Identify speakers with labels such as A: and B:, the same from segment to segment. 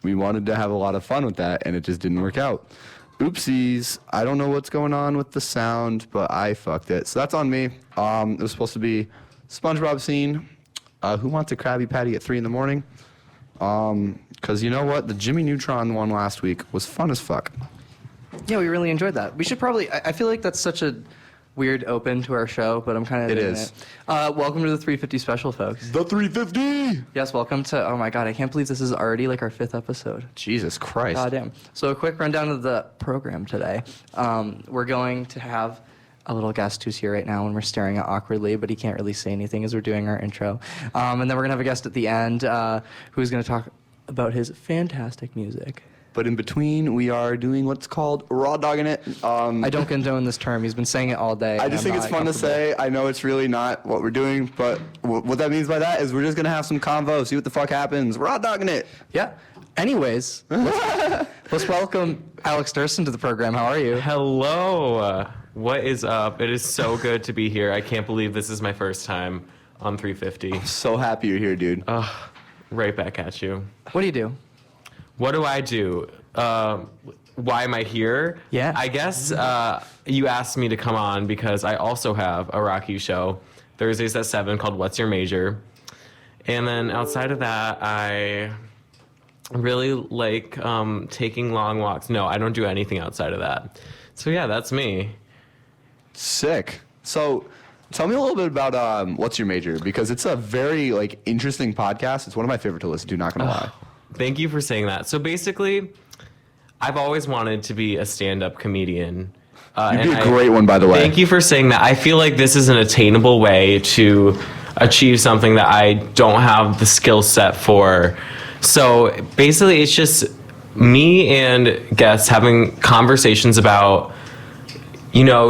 A: We wanted to have a lot of fun with that, and it just didn't work out. Oopsies. I don't know what's going on with the sound, but I fucked it. So that's on me. It was supposed to be SpongeBob scene. Who wants a Krabby Patty at 3 in the morning? Because you know what? The Jimmy Neutron one last week was fun as fuck.
B: Yeah, we really enjoyed that. We should probably, I feel like that's such a weird open to our show, but I'm kind of digging it. Welcome to the 350 special, folks.
A: The 350!
B: Yes, welcome to, oh my god, I can't believe this is already like our 5th episode.
A: Jesus Christ.
B: God damn. So a quick rundown of the program today. We're going to have a little guest who's here right now and we're staring at awkwardly, but he can't really say anything as we're doing our intro. And then we're going to have a guest at the end who's going to talk about his fantastic music.
A: But in between, we are doing what's called raw dogging it.
B: I don't condone this term. He's been saying it all day.
A: I just think it's fun to say. I know it's really not what we're doing, but what that means by that is we're just going to have some convo, see what the fuck happens. Raw dogging it.
B: Yeah. Anyways, let's welcome Alex Thurston to the program. How are you?
C: Hello. What is up? It is so good to be here. I can't believe this is my first time on 350.
A: I'm so happy you're here, dude.
C: Right back at you.
B: What do you do?
C: What do I do? Why am I here?
B: Yeah.
C: I guess you asked me to come on because I also have a ROCU show Thursdays at 7 called What's Your Major? And then outside of that, I really like taking long walks. No, I don't do anything outside of that. So yeah, that's me.
A: Sick. So tell me a little bit about What's Your Major? Because it's a very interesting podcast. It's one of my favorite to listen to, not going to lie.
C: Thank you for saying that. So basically, I've always wanted to be a stand-up comedian.
A: You'd be a great one, by the way.
C: Thank you for saying that. I feel like this is an attainable way to achieve something that I don't have the skill set for. So basically, it's just me and guests having conversations about,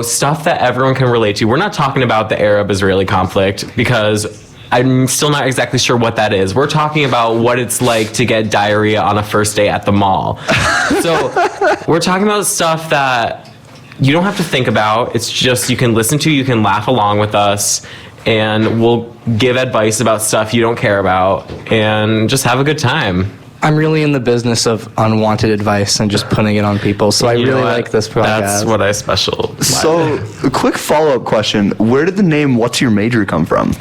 C: stuff that everyone can relate to. We're not talking about the Arab-Israeli conflict because I'm still not exactly sure what that is. We're talking about what it's like to get diarrhea on a first day at the mall. So we're talking about stuff that you don't have to think about. It's just you can listen to, you can laugh along with us, and we'll give advice about stuff you don't care about, and just have a good time.
B: I'm really in the business of unwanted advice and just putting it on people, so I really like this podcast.
C: That's what I specialize.
A: So, a quick follow-up question. Where did the name What's Your Major come from?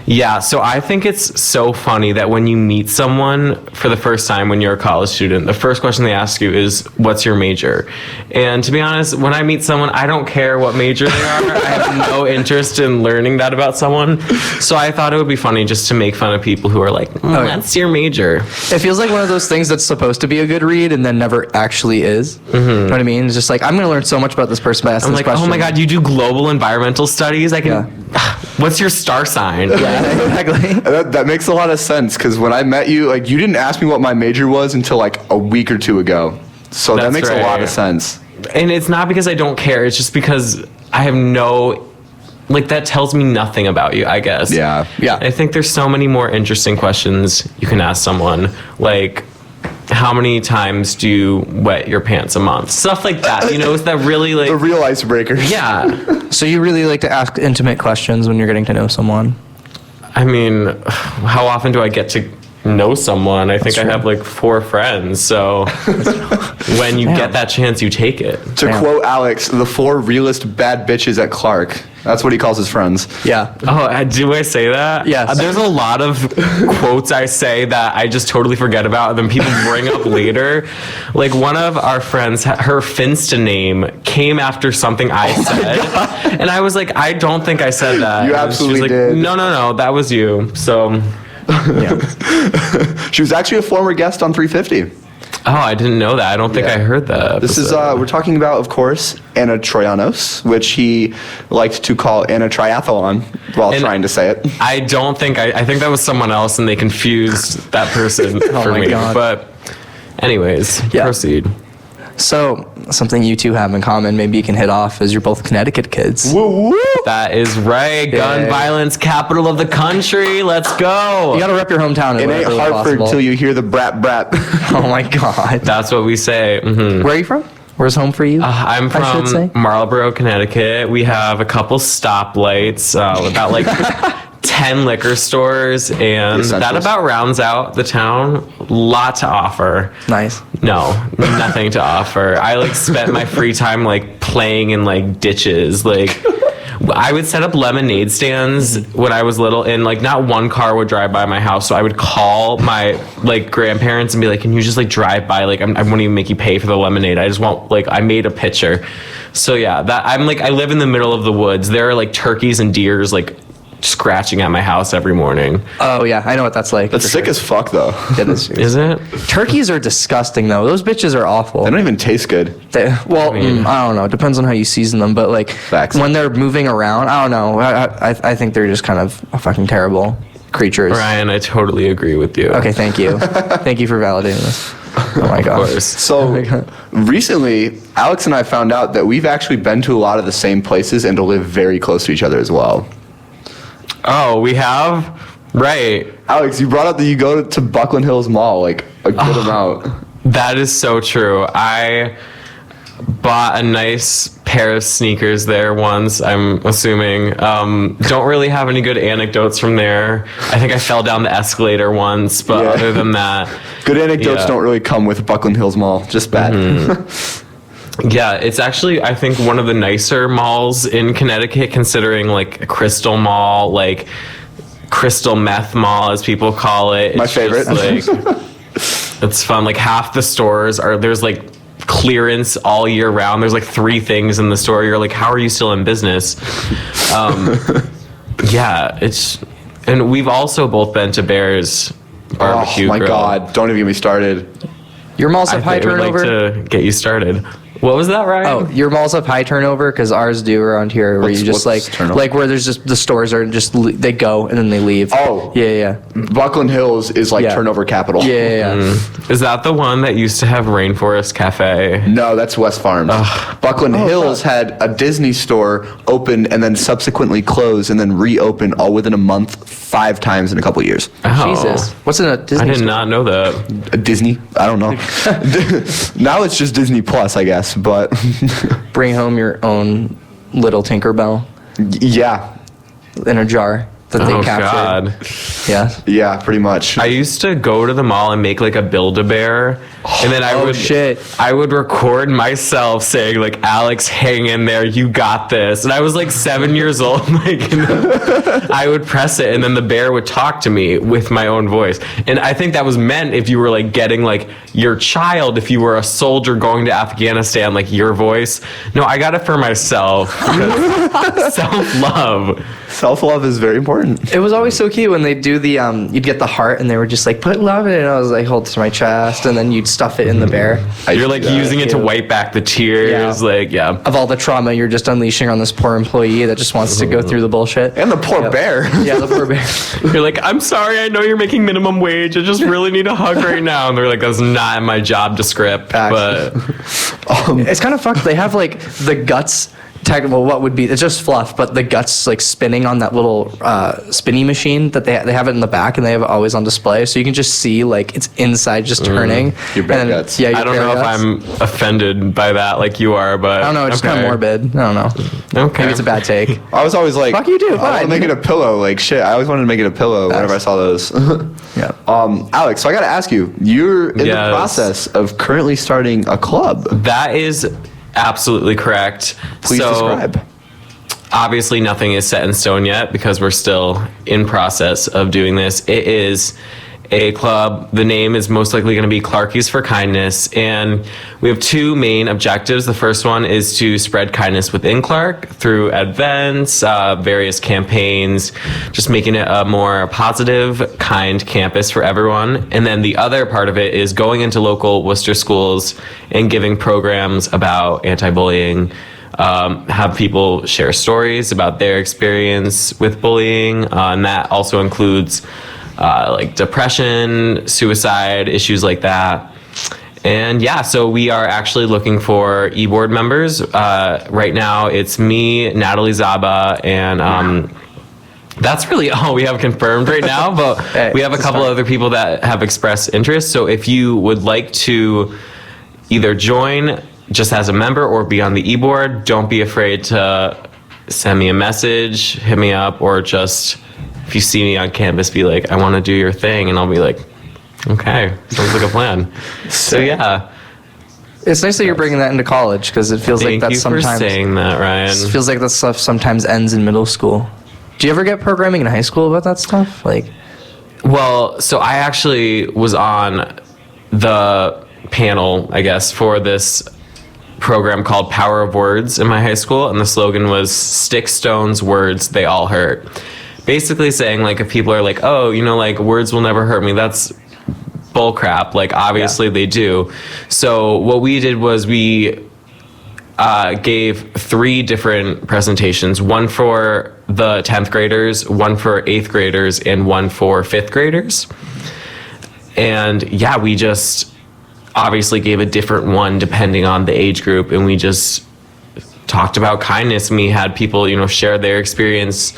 C: Yeah, so I think it's so funny that when you meet someone for the first time when you're a college student, the first question they ask you is, what's your major? And to be honest, when I meet someone, I don't care what major they are. I have no interest in learning that about someone. So I thought it would be funny just to make fun of people who are like, what's your major?
B: It feels like one of those things that's supposed to be a good read and then never actually is. Mm-hmm. You know what I mean? It's just like, I'm going to learn so much about this person by asking this question.
C: Oh my God, you do global environmental studies? What's your star sign?
B: Yeah, exactly.
A: That makes a lot of sense because when I met you, you didn't ask me what my major was until a week or two ago. So that makes a lot of sense.
C: And it's not because I don't care. It's just because I have no, that tells me nothing about you, I guess.
A: Yeah.
C: I think there's so many more interesting questions you can ask someone. How many times do you wet your pants a month? Stuff like that. Is that really
A: the real icebreaker?
C: Yeah.
B: So you really like to ask intimate questions when you're getting to know someone?
C: I mean, how often do I get to know someone? I think I have 4 friends. So when you get that chance, you take it.
A: To quote Alex, the 4 realest bad bitches at Clark. That's what he calls his friends.
B: Yeah.
C: Oh, do I say that?
B: Yes.
C: There's a lot of quotes I say that I just totally forget about, and then people bring up later. One of our friends, her Finsta name came after something I said, and I was like, I don't think I said that.
A: You absolutely did.
C: No, that was you. So,
B: yeah.
A: She was actually a former guest on 350.
C: Oh, I didn't know that. I don't think I heard that.
A: This is, we're talking about, of course, Anna Troyanos, which he liked to call Anna Triathlon while trying to say it.
C: I don't think, I think that was someone else and they confused that person for me. God. But anyways, proceed.
B: So, something you two have in common, maybe you can hit off, is you're both Connecticut kids.
A: Woo woo!
C: That is right. Gun violence, capital of the country. Let's go.
B: You gotta rep your hometown.
A: It ain't Hartford till you hear the brat.
B: Oh my God.
C: That's what we say. Mm-hmm.
B: Where are you from? Where's home for you?
C: I'm from Marlborough, Connecticut. We have a couple stoplights, about 10 10 liquor stores, and that
A: essentials.
C: about rounds out the town. Lot to offer.
B: Nice.
C: No, nothing to offer. I like spent my free time like playing in like ditches. Like I would set up lemonade stands when I was little, and like not one car would drive by my house. So I would call my like grandparents and be like, "Can you just like drive by? Like I won't even make you pay for the lemonade. I just want like I made a pitcher." So yeah, that I live in the middle of the woods. There are like turkeys and deers like scratching at my house every morning.
B: Oh yeah, I know what that's like.
A: That's
B: for
A: sick
B: sure.
A: as fuck, though.
B: Yeah, that's
C: Is it?
B: Turkeys are disgusting though. Those bitches are awful.
A: They don't even taste good.
B: I don't know. It depends on how you season them, but like
A: Facts.
B: when they're moving around, I don't know. I think they're just kind of fucking terrible creatures.
C: Ryan, I totally agree with you.
B: Okay, thank you. Thank you for validating this. Oh my
C: Of
B: gosh.
C: course.
A: So recently, Alex and I found out that we've actually been to a lot of the same places and to live very close to each other as well.
C: Oh, we have? Right.
A: Alex, you brought up that you go to Buckland Hills Mall like a good amount.
C: That is so true. I bought a nice pair of sneakers there once, I'm assuming. Don't really have any good anecdotes from there. I think I fell down the escalator once, but
A: Yeah.
C: other than that,
A: Good anecdotes
C: Yeah.
A: don't really come with Buckland Hills Mall, just bad.
C: yeah, it's actually, I think, one of the nicer malls in Connecticut, considering like Crystal Mall, like Crystal Meth Mall, as people call it.
A: My
C: It's
A: favorite.
C: just, like, it's fun. Like half the stores there's like clearance all year round. There's like 3 things in the store. You're like, how are you still in business? Yeah, and we've also both been to Bear's Barbecue
A: Oh my
C: Grill.
A: God! Don't even get me started.
B: Your malls
C: I
B: have high
C: would like
B: turnover.
C: to get you started. What was that, Ryan?
B: Oh, your malls have high turnover because ours do around here, where
A: What's-
B: you just
A: what's turnover?
B: like where there's just the stores are just they go and then they leave.
A: Oh.
B: yeah.
A: Buckland Hills is like
B: Yeah.
A: turnover capital.
B: Yeah.
C: Is that the one that used to have Rainforest Cafe?
A: No, that's West Farms. Buckland Hills had a Disney store open and then subsequently close and then reopen all within a month 5 times in a couple years.
C: Oh,
B: Jesus, what's in a Disney?
C: I did
B: store?
C: not know that.
A: Disney? I don't know. Now it's just Disney Plus, I guess. But
B: Bring home your own little Tinkerbell
A: yeah,
B: in a jar that they
C: Oh
B: captured.
C: God.
B: Yeah.
A: pretty much.
C: I used to go to the mall and make like a Build-A-Bear, and then
B: Oh, shit.
C: I would record myself saying like, "Alex, hang in there, you got this." And I was like 7 years old, like, and then I would press it, and then the bear would talk to me with my own voice. And I think that was meant if you were like getting like your child, if you were a soldier going to Afghanistan, like your voice. No, I got it for myself. Self-love.
A: Self-love is very important.
B: It was always so cute when they do the you'd get the heart and they were just like put love in it, and I was like hold it to my chest, and then you'd stuff it in the bear.
C: You're like using it to
B: Cute.
C: wipe back the tears,
B: Yeah.
C: like yeah.
B: Of all the trauma you're just unleashing on this poor employee that just wants to go through the bullshit.
A: And the poor bear.
B: Yeah, the poor bear.
C: You're like, I'm sorry, I know you're making minimum wage. I just really need a hug right now. And they're like, that's not in my job descript. But
B: It's kind of fucked. They have like the guts. Well, what would be? It's just fluff, but the guts like spinning on that little spinny machine that they have it in the back, and they have it always on display, so you can just see like it's inside just turning.
A: Your bear
B: And then-
A: guts.
B: Yeah, your
C: I don't
B: bear
C: know if
B: guts.
C: I'm offended by that like you are, but
B: I don't know. It's kind of morbid. I don't know.
C: Okay.
B: Maybe it's a bad take.
A: I was always like,
B: Fuck you too,
A: I want
B: fine.
A: to make it a pillow. Like shit, I always wanted to make it a pillow whenever I saw those.
B: Yeah.
A: Alex, so I got to ask you, you're in the
C: Yes.
A: process of currently starting a club.
C: That is absolutely correct.
A: Please
C: So,
A: describe.
C: obviously nothing is set in stone yet because we're still in process of doing this. It is a club. The name is most likely going to be Clarkies for Kindness, and we have 2 main objectives. The first one is to spread kindness within Clark through events, various campaigns, just making it a more positive, kind campus for everyone. And then the other part of it is going into local Worcester schools and giving programs about anti-bullying. Have people share stories about their experience with bullying, and that also includes like depression, suicide, issues like that. And yeah, so we are actually looking for e-board members. Right now, it's me, Natalie Zaba, and that's really all we have confirmed right now. But we have a couple other people that have expressed interest. So if you would like to either join just as a member or be on the e-board, don't be afraid to send me a message, hit me up, or just if you see me on campus, be like, I want to do your thing. And I'll be like, okay, sounds like a plan. So yeah.
B: It's nice that you're bringing that into college because it feels like
C: Thank
B: that's
C: you for
B: sometimes
C: saying that, Ryan.
B: it feels like that stuff sometimes ends in middle school. Do you ever get programming in high school about that stuff? Like,
C: Well, so I actually was on the panel, I guess, for this program called Power of Words in my high school, and the slogan was "Sticks, Stones, Words, They All Hurt." Basically saying, like, if people are like, oh, you know, like, words will never hurt me, that's bull crap. Like, obviously they do. So what we did was we gave 3 different presentations, one for the 10th graders, one for 8th graders, and one for 5th graders. And yeah, we just obviously gave a different one depending on the age group, and we just talked about kindness, and we had people, you know, share their experience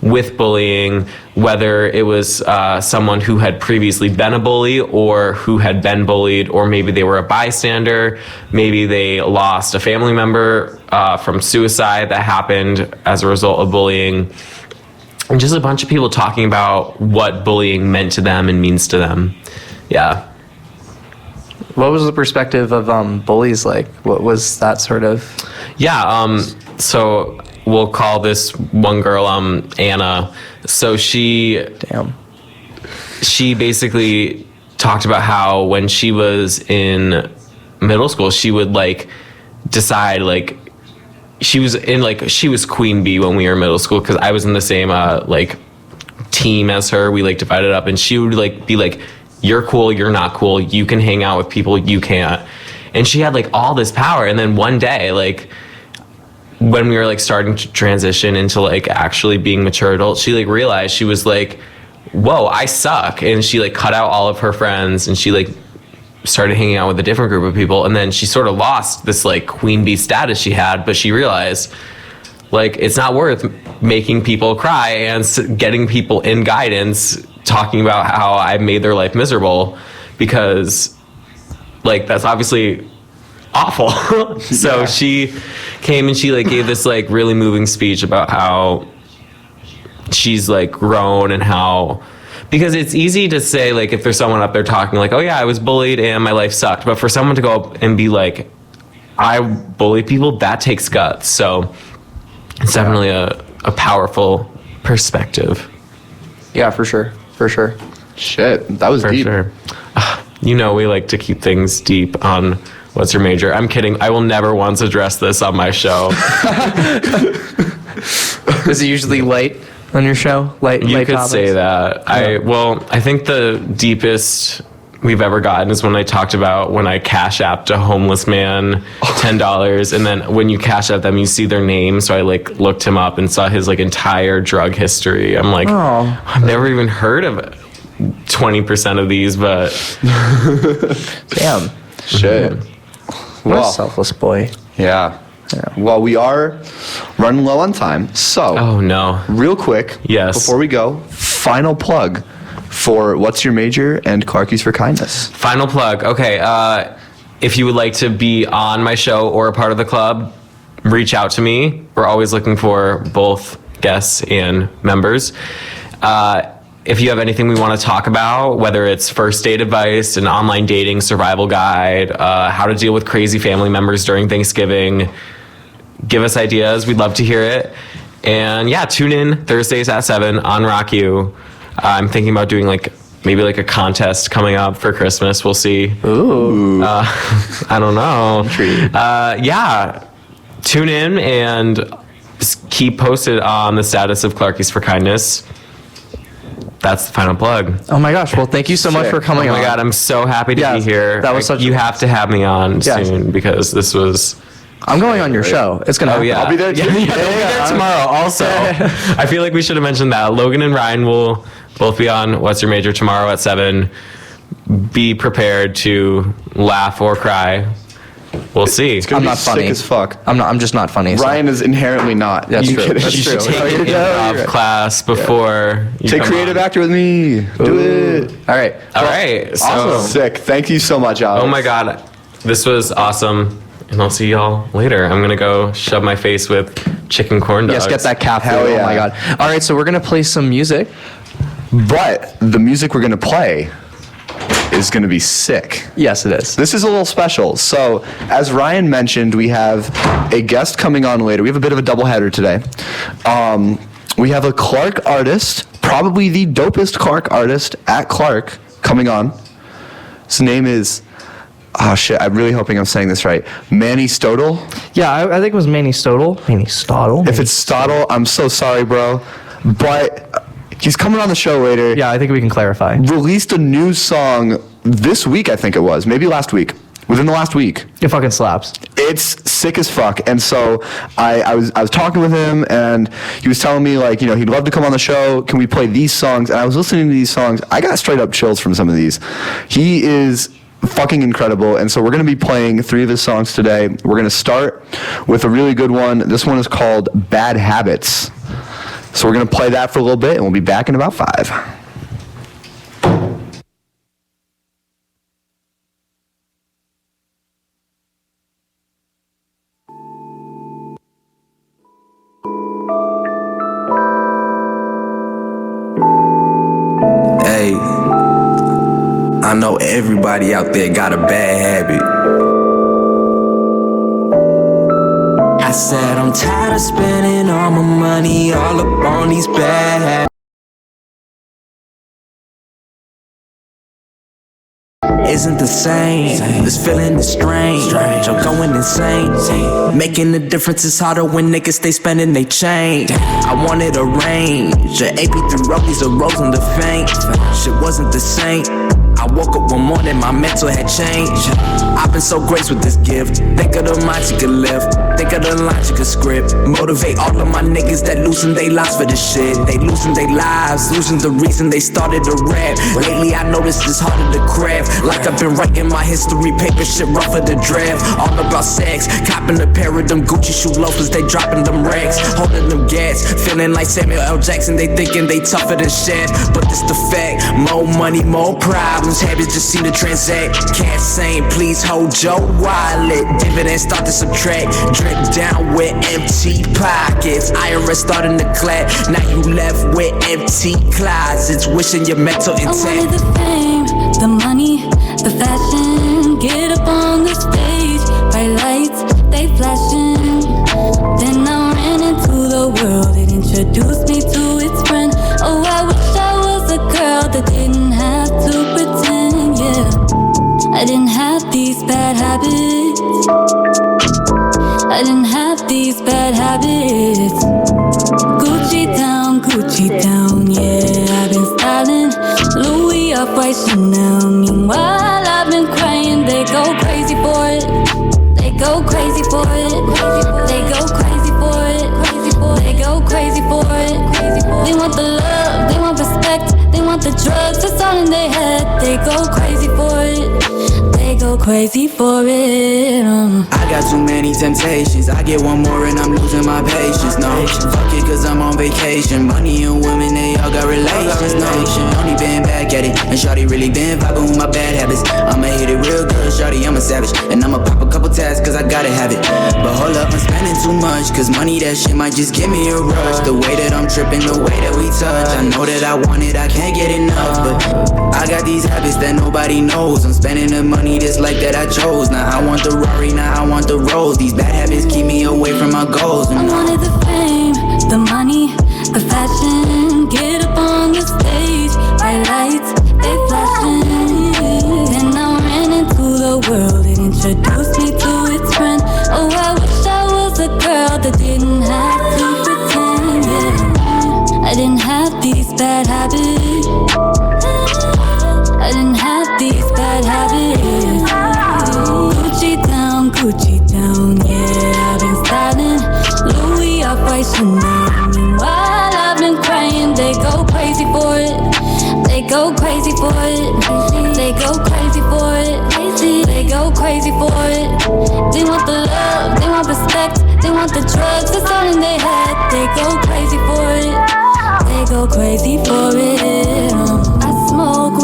C: with bullying, whether it was someone who had previously been a bully or who had been bullied, or maybe they were a bystander, maybe they lost a family member from suicide that happened as a result of bullying, and just a bunch of people talking about what bullying meant to them and means to them. Yeah.
B: what was the perspective of bullies like? What was that sort of?
C: Yeah, so we'll call this one girl Anna. So she basically talked about how when she was in middle school, she would like decide like she was queen bee when we were in middle school, because I was in the same like team as her. We like divided up, and she would like be like, you're cool, you're not cool, you can hang out with people, you can't. And she had like all this power. And then one day, like when we were like starting to transition into like actually being mature adults, she like realized, she was like, whoa, I suck. And she like cut out all of her friends, and she like started hanging out with a different group of people. And then she sort of lost this like queen bee status she had, but she realized like it's not worth making people cry and getting people in guidance talking about how I made their life miserable, because like that's obviously awful. So yeah. She came and she like gave this like really moving speech about how she's like grown, and how, because it's easy to say like if there's someone up there talking like, oh yeah, I was bullied and my life sucked, but for someone to go up and be like, I bully people, that takes guts. So it's definitely a powerful perspective.
B: Yeah, for sure. For sure.
A: Shit, that was
C: For
A: deep.
C: sure. You know, we like to keep things deep on What's Your Major. I'm kidding. I will never once address this on my show.
B: Is it usually light on your show? Light
C: You could
B: topics?
C: say that.
B: Yeah.
C: I think the deepest we've ever gotten is when I talked about when I cash apped a homeless man $10, and then when you cash app them, you see their name. So I like looked him up and saw his like entire drug history. I'm like,
B: Oh.
C: I've never even heard of 20% of these, but
B: Damn.
A: Shit.
B: What
A: Well,
B: a selfless boy.
A: yeah. Well, we are running low on time. So,
C: oh no.
A: real quick,
C: Yes.
A: before we go, final plug for What's Your Major and Clarkies for Kindness.
C: Final plug. Okay. If you would like to be on my show or a part of the club, reach out to me. We're always looking for both guests and members. If you have anything we want to talk about, whether it's first date advice, an online dating survival guide, how to deal with crazy family members during Thanksgiving, give us ideas. We'd love to hear it. And yeah, tune in Thursdays at 7 on ROCU. I'm thinking about doing like maybe like a contest coming up for Christmas. We'll see.
B: Ooh.
C: I don't know. Yeah, tune in and just keep posted on the status of Clarkies for Kindness. That's the final plug.
B: Oh my gosh. Well, thank you so much for coming on.
C: Oh my God, I'm so happy to be here.
B: that was such
C: You have to have me on soon, because this was...
B: I'm going on your show. It's going to happen.
C: Yeah.
A: I'll be there too.
C: Yeah, they'll be there tomorrow also. I feel like we should have mentioned that. Logan and Ryan will both be on What's Your Major tomorrow at 7. Be prepared to laugh or cry. We'll see.
A: It's gonna
B: I'm
A: be
B: not
A: sick
B: funny.
A: as fuck.
B: I'm just not funny. so-
A: Ryan is inherently not.
B: That's
A: You
B: true.
A: kidding?
B: That's
C: You should
B: true.
C: take
B: Oh,
C: an
B: you're
C: improv
B: right.
C: class before you
A: Take
C: come
A: creative
C: on.
A: actor with me. Do it.
B: All right.
C: All right. So,
A: Awesome. Sick. Thank you so much, Alex.
C: oh my God, this was awesome. And I'll see y'all later. I'm going to go shove my face with chicken corn dogs.
B: Yes, get that caffeine.
A: Hell
B: Oh
A: yeah.
B: my God. All right, so we're going to play some music.
A: but the music we're going to play is going to be sick.
B: Yes, it is.
A: This is a little special. So, as Ryan mentioned, we have a guest coming on later. We have a bit of a doubleheader today. We have a Clark artist, probably the dopest Clark artist at Clark, coming on. His name is, oh shit, I'm really hoping I'm saying this right. Mannystotle.
B: Yeah, I think it was Mannystotle. Mannystotle.
A: If it's Stottle, I'm so sorry, bro. But he's coming on the show later.
B: Yeah, I think we can clarify.
A: Released a new song this week, I think it was. Maybe last week. Within the last week.
B: It fucking slaps.
A: It's sick as fuck. And so I was talking with him, and he was telling me, like, you know, he'd love to come on the show. Can we play these songs? And I was listening to these songs. I got straight up chills from some of these. He is fucking incredible. And so we're going to be playing 3 of his songs today. We're going to start with a really good one. This one is called Bad Habits. So we're going to play that for a little bit, and we'll be back in about 5.
D: Hey, I know everybody out there got a bad habit. I said I'm tired of spending all my money all up on these bad habits. Isn't the same. This feeling is strange. I'm going insane. Making a difference is harder when niggas stay spending they change. I wanted a range, a AP through rollies, a rose in the faint. Shit wasn't the same. I woke up one morning, my mental had changed. I've been so graced with this gift. Think of the minds you could live. Think of the lines you could script. Motivate all of my niggas that losing their lives for this shit. They losing their lives, losing the reason they started to rap. Lately I noticed it's harder to craft. Like I've been writing my history paper, shit rougher to draft. All about sex, copping a pair of them Gucci shoe loafers, they dropping them racks. Holding them gas, feeling like Samuel L. Jackson. They thinking they tougher than Shaft, but this the fact. More money, more problems. Habits just seem to transact. Cash saying, please hold your wallet. Dividends start to subtract. Drip down with empty pockets. IRS starting to clap. Now you left with empty closets. Wishing your mental intact.
E: I wanted the fame, the money, the fashion. Get up on the stage. Bright lights, they flashing. Then I ran into the world. It introduced me to its friend. Oh, I wish I was a girl that didn't have to pretend, yeah. I didn't have these bad habits. I didn't have these bad habits. Gucci down, yeah. I've been styling Louis off-white Chanel. Meanwhile, I've been crying. They go crazy for it. They go crazy for it. They go crazy for it. They go crazy for it. They want the love, they want respect, they want the drugs. That's all in their head. They go crazy for it. They go crazy for it.
D: I got too many temptations. I get one more and I'm losing my patience. No, fuck it cause I'm on vacation. Money and women, they all got relations. No, only been back at it. And shawty really been vibing with my bad habits. I'ma hit it real good, shawty, I'm a savage. And I'ma pop a couple tabs cause I gotta have it. But hold up, I'm spending too much. Cause money, that shit might just give me a rush. The way that I'm tripping, the way that we touch. I know that I want it, I can't get enough. But I got these habits that nobody knows. I'm spending the money this life that I chose. Now I want the Rari, now I want the Rolls. These bad habits keep me away from my goals.
E: I wanted the fame, the money, the fashion. Get up on the stage, bright lights, they flashing. Then I ran into the world. It introduced me to its friend. Oh, I wish I was a girl that didn't have to pretend, yeah. I didn't have these bad habits. I didn't have these bad habits. Gucci down, yeah. I've been styling Louis off-white Chanel. Meanwhile, I've been crying. They go crazy for it. They go crazy for it. They go crazy for it. They go crazy for it. They want the love, they want respect, they want the drugs. That's all in their head. They go crazy for it. They go crazy for it. I smoke,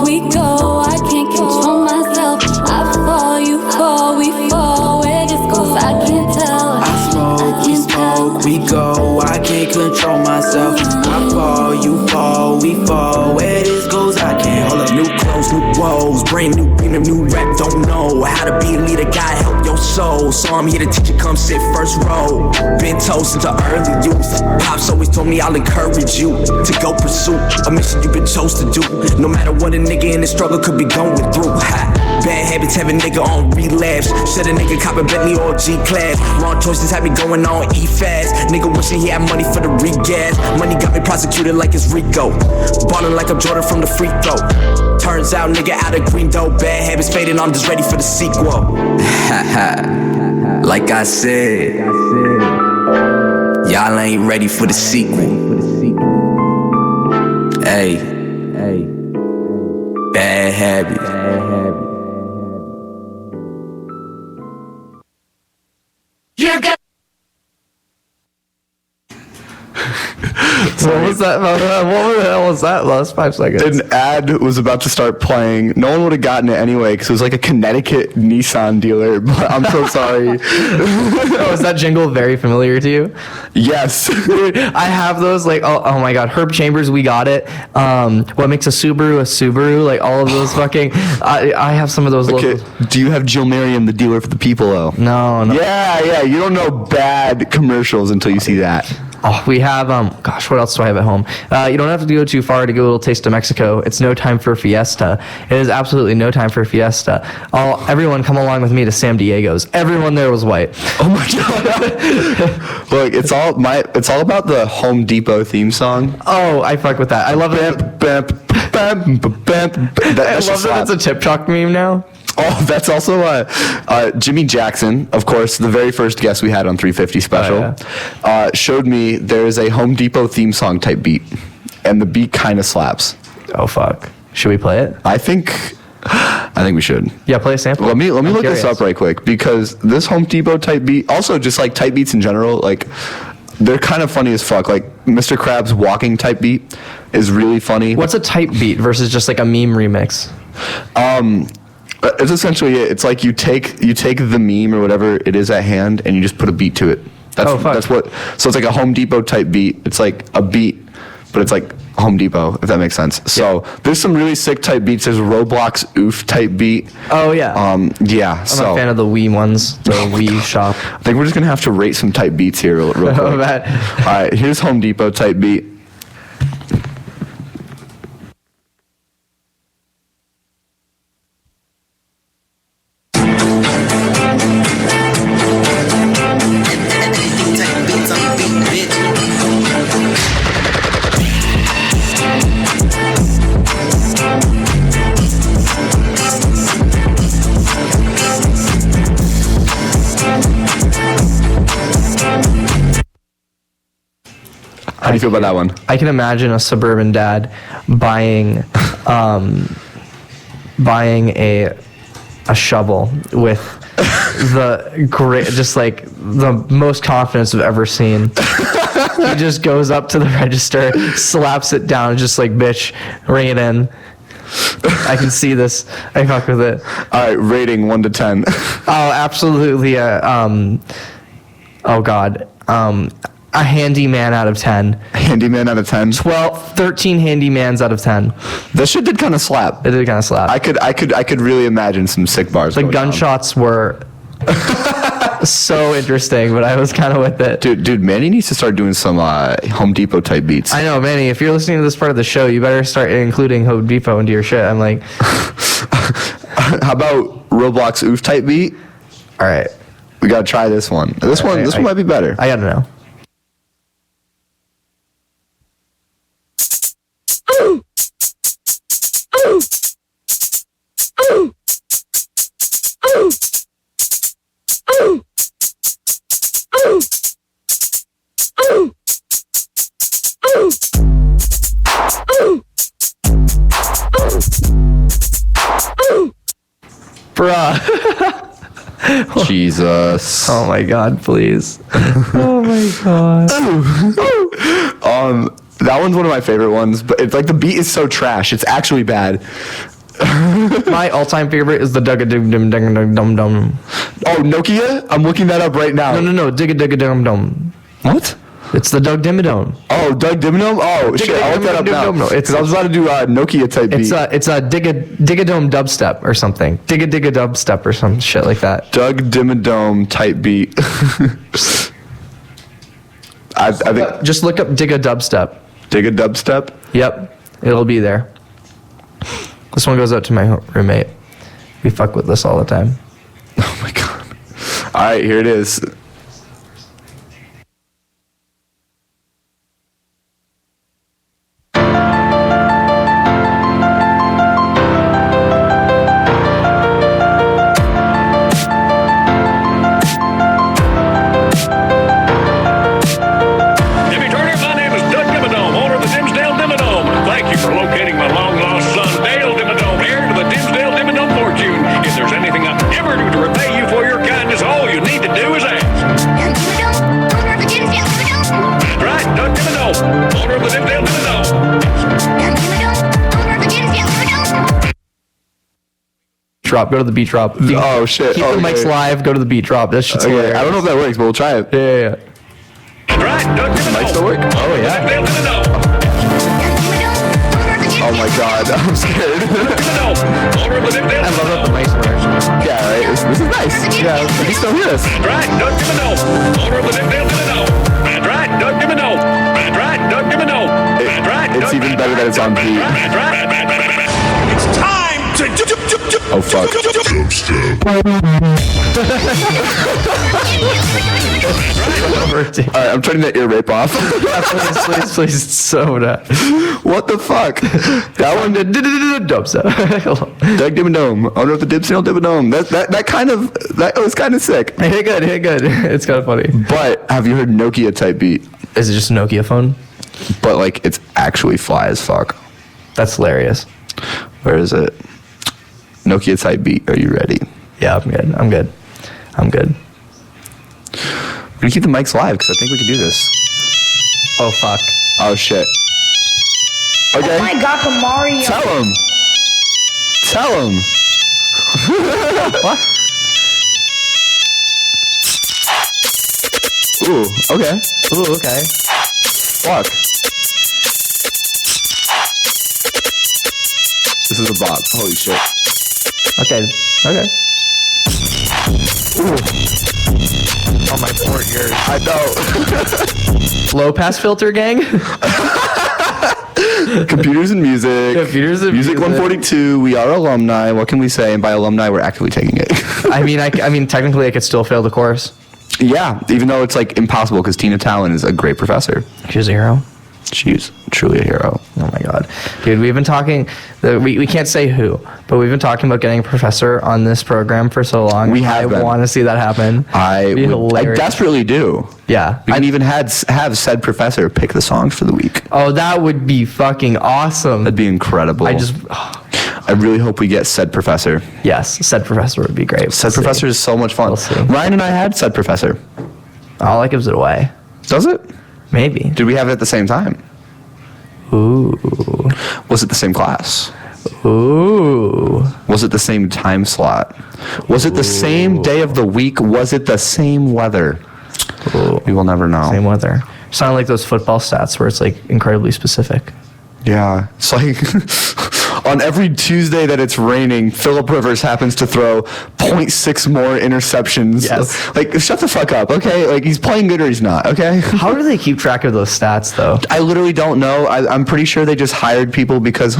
E: we go. I can't control myself. I fall, you fall, we fall. Where this goes, I can't tell.
D: I smoke, we go. I can't control myself. I fall, you fall, we fall. goes. Brand new beat, a new rap, don't know how to be a leader, God help your soul. So I'm here to teach you, come sit first row. Been toast into early youth. Pops always told me I'll encourage you to go pursue a mission you've been chose to do. No matter what a nigga in the struggle could be going through. Bad habits have a nigga on relapse. Said a nigga cop a Bentley or G-Class. Wrong choices had me going on E-fast. Nigga wishing he had money for the regas. Money got me prosecuted like it's Rico. Ballin' like I'm Jordan from the free throw. Turns out nigga out of green dough. Bad habits fading, I'm just ready for the sequel. Like I said, y'all ain't ready for the sequel. Hey, bad habit.
B: You're good. What was that? What the hell was that last 5 seconds?
A: An ad was about to start playing. No one would have gotten it anyway because it was like a Connecticut Nissan dealer. But I'm so sorry.
B: Oh, is that jingle very familiar to you?
A: Yes.
B: Dude, I have those like oh my god, Herb Chambers, we got it. What makes a Subaru? Like all of those fucking. I have some of those.
A: Okay.
B: Logos.
A: Do you have Jill Merriam, the dealer for the people? Though.
B: No.
A: Yeah. You don't know bad commercials until you see that.
B: Oh, we have, gosh, what else do I have at home? You don't have to go too far to get a little taste of Mexico. It's no time for fiesta. It is absolutely no time for fiesta. Everyone come along with me to San Diego's. Everyone there was white.
A: Oh my god. Look, it's all about the Home Depot theme song.
B: Oh, I fuck with that. I love it. I love that it's a Tip Talk meme now.
A: Oh, that's also Jimmy Jackson, of course, the very first guest we had on 350 Special, showed me there is a Home Depot theme song type beat, and the beat kind of slaps.
B: Oh fuck! Should we play it?
A: I think we should.
B: Yeah, play a sample.
A: Let me look
B: curious.
A: this up right quick because this Home Depot type beat, also just like type beats in general, like they're kind of funny as fuck. Like Mr. Krabs' walking type beat is really funny.
B: What's a type beat versus just like a meme remix?
A: It's essentially it. It's like you take the meme or whatever it is at hand and you just put a beat to it. That's what. So it's like a Home Depot type beat. It's like a beat, but it's like Home Depot, if that makes sense. So there's some really sick type beats. There's a Roblox oof type beat.
B: Oh yeah.
A: Yeah.
B: I'm a fan of the Wii ones. The Wii shop.
A: I think we're just gonna have to rate some type beats here real quick.
B: Oh, man.
A: All right. Here's Home Depot type beat. How do you feel about that one?
B: I can imagine a suburban dad buying a shovel with the great, just like the most confidence I've ever seen. He just goes up to the register, slaps it down, just like, bitch, ring it in. I can see this. I fuck with it.
A: All right, rating 1 to 10.
B: Oh, absolutely. Oh God. A handyman out of 10.
A: Handyman out of 10.
B: 13 handymans out of 10.
A: That shit did kind of slap.
B: It did kind of slap.
A: I could really imagine some sick bars.
B: The
A: going
B: gunshots were so interesting, but I was kind of with it.
A: Dude, Manny needs to start doing some Home Depot type beats.
B: I know, Manny, if you're listening to this part of the show, you better start including Home Depot into your shit. I'm like,
A: how about Roblox oof type beat?
B: all right,
A: We gotta try this one. This one might be better.
B: I gotta know. Bruh.
A: Jesus.
B: Oh my God, please. Oh my God.
A: That one's one of my favorite ones, but it's like the beat is so trash. It's actually bad.
B: My all-time favorite is the Dugga-Dum-Dum-Dum-Dum.
A: Oh, Nokia? I'm looking that up right now.
B: No, Digga-Digga-Dum-Dum.
A: What?
B: It's the Doug Dimmadome.
A: Oh, Doug Dimmadome? Oh, shit. I'll look that up now. Because I was about to do a Nokia type beat.
B: It's a Digadome dubstep or something. Digga dubstep or some shit like that.
A: Doug Dimmadome type beat. I think.
B: Just look up Digga dubstep.
A: Digga dubstep?
B: Yep. It'll be there. This one goes out to my roommate. We fuck with this all the time.
A: Oh my God. All right, here it is.
B: Drop. Go to the beat drop.
A: Oh shit!
B: Keep the mics live. Go to the beat drop. This shit's hilarious.
A: I don't know if that works, but we'll try it.
B: Yeah.
A: Mics still work?
B: Oh yeah.
A: Oh my God! I'm scared.
B: I love that the mics work.
A: Yeah, right. This is nice. Yeah, but he still hear us. It's even better that it's on beat.
F: It's time to
A: Oh fuck. Alright, I'm turning that ear rape off.
B: please, soda.
A: What the fuck? That one did
B: dubstep.
A: Doug Dimmadome, owner of the Dipsdale Dimmadome. That was kind of sick.
B: Hey, good. It's kind of funny.
A: But have you heard Nokia type beat?
B: Is it just a Nokia phone?
A: But like it's actually fly as fuck.
B: That's hilarious.
A: Where is it? Nokia type beat. Are you ready?
B: Yeah, I'm good.
A: We're gonna keep the mics live because I think we can do this.
B: Oh fuck.
A: Oh shit. Okay.
G: Oh my God, Mario.
A: Tell him.
B: What?
A: Ooh. Okay.
B: Ooh, okay.
A: Fuck. This is a bop. Holy shit.
B: Okay. Ooh. Oh, my poor ears.
A: I know.
B: Low pass filter gang?
A: Computers and music. Music 142. We are alumni. What can we say? And by alumni, we're actively taking it.
B: I mean, technically, I could still fail the course.
A: Yeah, even though it's like impossible because Tina Talon is a great professor.
B: She's a hero.
A: She's truly a hero.
B: Oh my God. Dude, we've been talking, we can't say who, but we've been talking about getting a professor on this program for so long. I want to see that happen.
A: I desperately do.
B: Yeah.
A: We can even have said professor pick the songs for the week.
B: Oh, that would be fucking awesome.
A: That'd be incredible. I really hope we get said professor.
B: Yes, said professor would be great.
A: Said professor is so much fun.
B: We'll see.
A: Ryan and I had said professor.
B: Oh, that gives it away.
A: Does it?
B: Maybe.
A: Did we have it at the same time?
B: Ooh.
A: Was it the same class?
B: Ooh.
A: Was it the same time slot? Was it the same day of the week? Was it the same weather?
B: Ooh.
A: We will never know.
B: Same weather. Sound like those football stats where it's like incredibly specific.
A: Yeah, it's like on every Tuesday that it's raining, Phillip Rivers happens to throw 0.6 more interceptions.
B: Yes.
A: Like, shut the fuck up, okay? Like, he's playing good or he's not, okay?
B: How do they keep track of those stats, though?
A: I literally don't know. I'm pretty sure they just hired people because,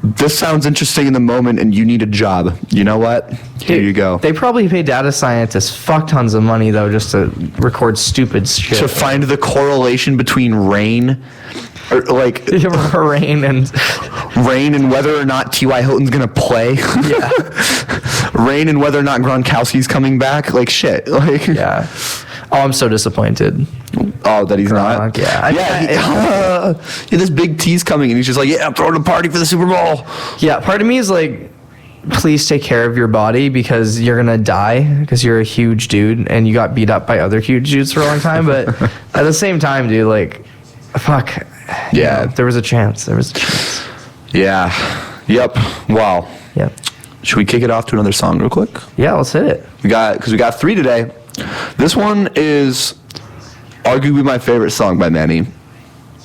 A: this sounds interesting in the moment and you need a job. You know what? Here you go.
B: They probably pay data scientists fuck tons of money, though, just to record stupid shit.
A: To find the correlation between rain or like
B: rain and
A: whether or not T.Y. Hilton's gonna play.
B: Yeah.
A: Rain and whether or not Gronkowski's coming back. Like shit. Like
B: yeah. Oh, I'm so disappointed.
A: Oh, that he's not.
B: Yeah.
A: Yeah. This big T's coming, and he's just like, yeah, I'm throwing a party for the Super Bowl.
B: Yeah. Part of me is like, please take care of your body because you're gonna die because you're a huge dude and you got beat up by other huge dudes for a long time. But at the same time, dude, like, fuck.
A: Yeah.
B: There was a chance.
A: Yeah. Yep. Wow.
B: Yep.
A: Should we kick it off to another song real quick?
B: Yeah, let's hit it.
A: Because we got 3 today. This one is arguably my favorite song by Manny.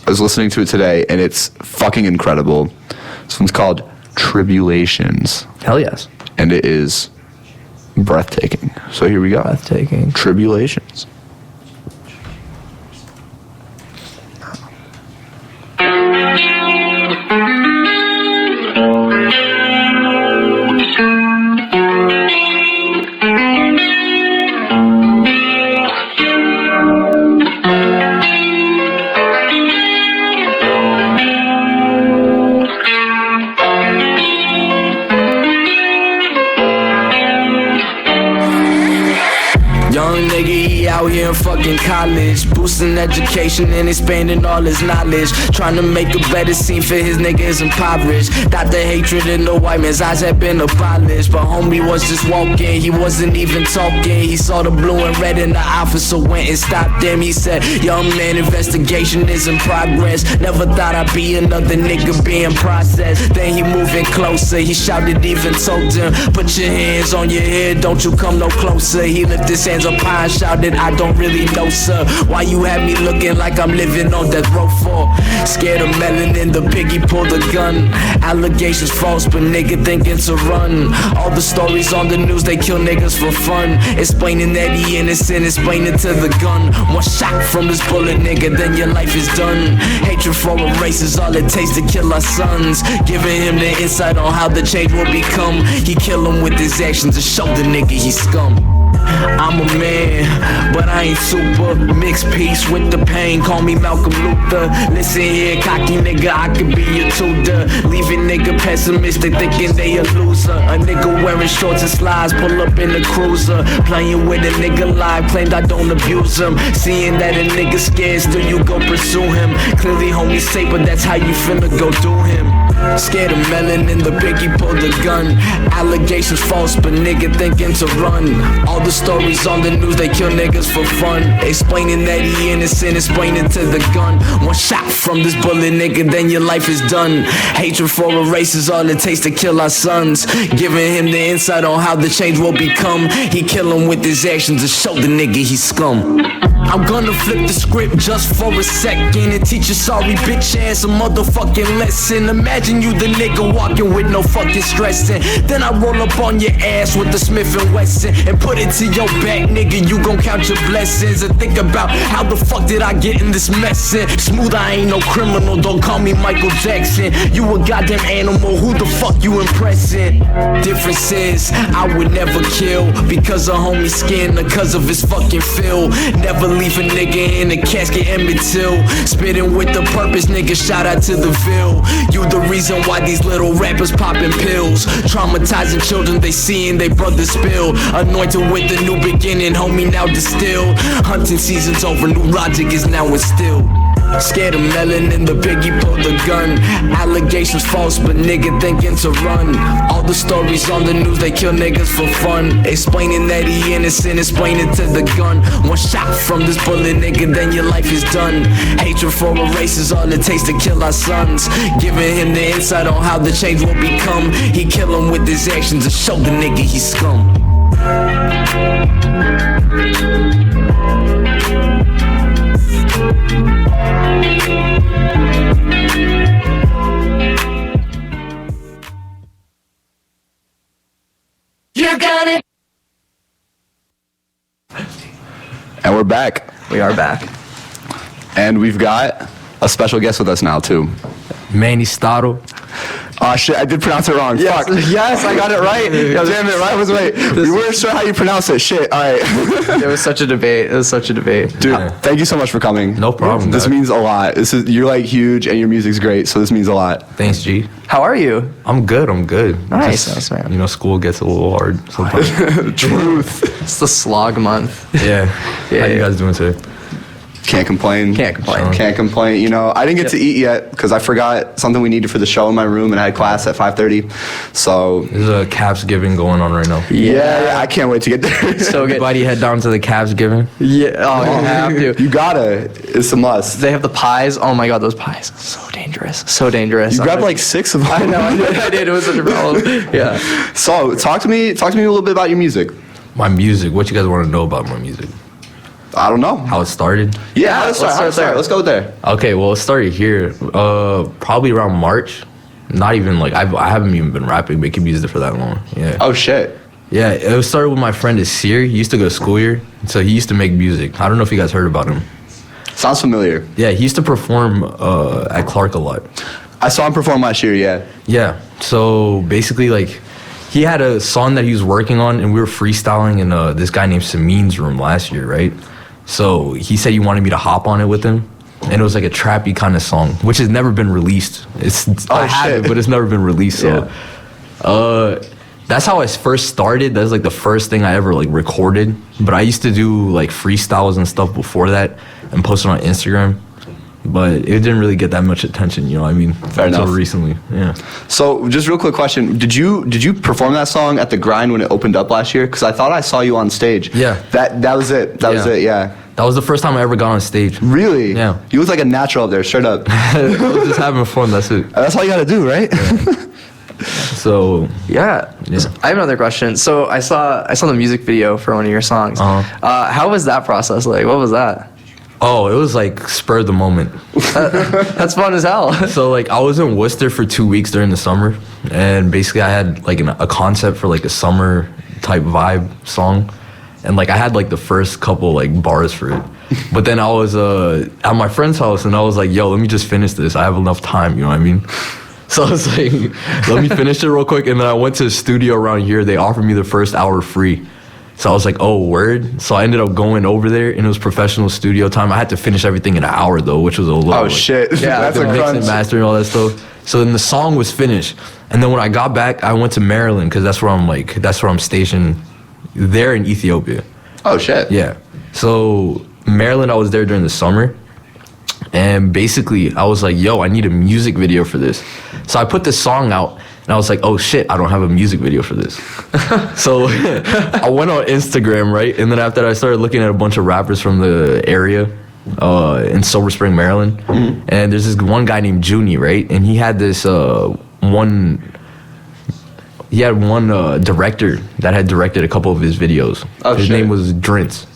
A: I was listening to it today, and it's fucking incredible. This one's called Tribulations,
B: Hell yes.
A: and it is breathtaking. So here we go.
B: Breathtaking.
A: Tribulations.
D: Young nigga, he out here in fucking college, boosting education and expanding all his knowledge, trying to make a better scene for his niggas impoverished. Thought the hatred in the white man's eyes had been abolished, but homie was just walking, he wasn't even talking. He saw the blue and red and the officer went and stopped him. He said, young man, investigation is in progress. Never thought I'd be another nigga being processed. Then he moving closer, he shouted, even told him, put your hands on your head, don't you come no closer. He lifted his hands up high and shouted, I don't really know, sir. Why you have me looking like I'm living on death row for? Scared of melanin, the piggy pulled a gun. Allegations false, but nigga thinking to run. All the stories on the news, they kill niggas for fun. Explaining that he innocent, explaining to the gun. One shot from this bullet, nigga, then your life is done. Hatred for a race is all it takes to kill our sons. Giving him the insight on how the change will become. He kill him with his actions to show the nigga he's scum. I'm a man, but I ain't super. Mixed peace with the pain, call me Malcolm Luther. Listen here, cocky nigga, I could be your tutor. Leaving nigga pessimistic, thinking they a loser. A nigga wearing shorts and slides, pull up in the cruiser. Playing with a nigga live, claimed I don't abuse him. Seeing that a nigga scared, still you go pursue him. Clearly homie safe, but that's how you finna go do him. Scared of melanin, the biggie pulled the gun. Allegations false, but nigga thinking to run. All the stories on the news, they kill niggas for fun. Explaining that he innocent, explaining to the gun. One shot from this bullet, nigga, then your life is done. Hatred for a race is all it takes to kill our sons. Giving him the insight on how the change will become. He kill him with his actions to show the nigga he's scum. I'm gonna flip the script just for a second and teach a sorry bitch ass a motherfucking lesson. Imagine you the nigga walking with no fucking stressing. Then I roll up on your ass with the Smith & Wesson and put it to your back, nigga, you gon' count your blessings and think about how the fuck did I get in this mess in. Smooth, I ain't no criminal, don't call me Michael Jackson. You a goddamn animal, who the fuck you impressing? Difference is, I would never kill because of homie's skin or cause of his fucking feel. Never leave a nigga in a casket Emmett Till. Spitting with the purpose, nigga, shout out to the Ville. You the reason why these little rappers popping pills. Traumatizing children, they seeing they brothers spill. Anointed with a new beginning, homie, now distilled. Hunting season's over, new logic is now instilled. Scared of melanin, the biggie pulled the gun. Allegations false, but nigga thinking to run. All the stories on the news, they kill niggas for fun. Explaining that he innocent, explaining to the gun. One shot from this bullet, nigga, then your life is done. Hatred for a race is all it takes to kill our sons. Giving him the insight on how the change will become. He kill him with his actions to show the nigga he's scum.
E: You're gonna.
A: And we're back.
B: We are back.
A: And we've got a special guest with us now, too.
H: Mannystotle.
A: Oh, shit, I did pronounce it wrong.
B: Yes,
A: Fuck.
B: yes, I got it right.
A: Damn it, right? Wait. We weren't sure how you pronounce it. Shit, all right.
B: It was such a debate. It was such a debate.
A: Dude, thank you so much for coming.
H: No problem,
A: This
H: dog.
A: means a lot. You're like huge and your music's great, so this means a lot.
H: Thanks, G.
B: How are you?
H: I'm good.
B: Nice,
H: Just,
B: nice, man.
H: You know, school gets a little hard sometimes.
A: Truth.
B: It's the slog month.
H: Yeah.
B: Yeah,
H: How you
B: yeah.
H: guys doing today?
A: Can't complain.
B: Can't complain.
A: Can't complain. You know, I didn't get to eat yet because I forgot something we needed for the show in my room and I had class at 5:30. So
H: There's a Cavs giving going on right now.
A: yeah, I can't wait to get there.
B: So good.
H: Everybody head down to the Cavs giving.
B: Yeah. Oh, you have to.
A: You gotta. It's a must.
B: They have the pies. Oh my god, those pies. So dangerous. So dangerous.
A: You grabbed like 6 of them.
B: I know. I did. It was such a problem. Yeah.
A: So talk to me a little bit about your music.
H: My music. What you guys want to know about my music?
A: I don't know.
H: How it started?
A: Yeah, let's
B: let's
A: start
B: start there.
A: Let's go there.
H: Okay, well, it started here. Probably around March. Not even like I haven't even been rapping, making music for that long. Yeah.
A: Oh shit.
H: Yeah, it started with my friend Asir. He used to go to school here, so he used to make music. I don't know if you guys heard about him.
A: Sounds familiar.
H: Yeah, he used to perform at Clark a lot.
A: I saw him perform last year. Yeah.
H: Yeah, so basically, like, he had a song that he was working on, and we were freestyling in this guy named Samin's room last year, right? So he said he wanted me to hop on it with him, and it was like a trappy kind of song, which has never been released. I have it, but it's never been released. So, that's how I first started. That's like the first thing I ever like recorded. But I used to do like freestyles and stuff before that, and post it on Instagram. But it didn't really get that much attention, you know what I mean?
A: Fair
H: Until
A: enough.
H: recently, yeah.
A: So, just real quick question: Did you perform that song at the Grind when it opened up last year? Because I thought I saw you on stage.
H: Yeah.
A: That was it. That was
H: Yeah.
A: it. Yeah.
H: That was the first time I ever got on stage.
A: Really?
H: Yeah.
A: You look like a natural up there, straight up.
H: I was just having fun, that's it.
A: That's all you gotta do, right?
H: So,
B: Yeah. I have another question. So I saw the music video for one of your songs. How was that process like? What was that?
H: oh, it was like spur of the moment.
B: That's fun as hell.
H: So like I was in Worcester for 2 weeks during the summer, and basically I had like a concept for like a summer type vibe song, and like I had like the first couple like bars for it, but then I was at my friend's house and I was like, yo, let me just finish this. I have enough time, you know what I mean? So I was like, let me finish it real quick, and then I went to a studio around here. They offered me the first hour free. So I was like, oh, word. So I ended up going over there, and it was professional studio time. I had to finish everything in an hour, though, which was a little.
A: Oh,
H: like,
A: shit.
B: Yeah,
A: That's
H: the
A: a
H: mix
A: crunch.
H: and master and all that stuff. So then the song was finished, and then when I got back, I went to Maryland because that's where I'm stationed, there in Ethiopia.
A: Oh, shit.
H: Yeah. So Maryland, I was there during the summer, and basically I was like, yo, I need a music video for this. So I put this song out. And I was like, oh shit, I don't have a music video for this. So I went on Instagram, right? And then after that, I started looking at a bunch of rappers from the area in Silver Spring, Maryland.
A: Mm-hmm.
H: And there's this one guy named Junie, right? And he had this one director that had directed a couple of his videos.
A: Oh,
H: his
A: shit.
H: name was Drintz.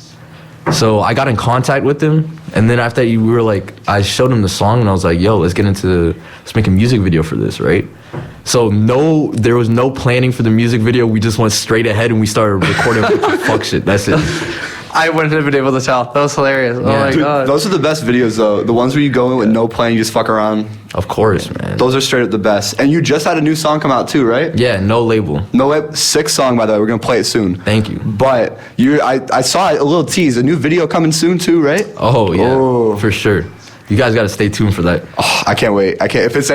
H: So I got in contact with him, and then after that, we were like, I showed him the song, and I was like, yo, let's make a music video for this, right? So there was no planning for the music video. We just went straight ahead and we started recording a bunch of fuck shit. That's it.
B: I wouldn't have been able to tell. That was hilarious. Oh
H: Yeah.
B: my
A: Dude,
B: god.
A: those are the best videos, though. The ones where you go in with no plan, you just fuck around.
H: Of course, man.
A: Those are straight up the best. And you just had a new song come out, too, right?
H: Yeah, no label.
A: No way. Sick song, by the way. We're going to play it soon.
H: Thank you.
A: But I saw a little tease. A new video coming soon, too, right?
H: Oh yeah,
A: Oh.
H: for sure. You guys got to stay tuned for that.
A: Oh, I can't wait. If it's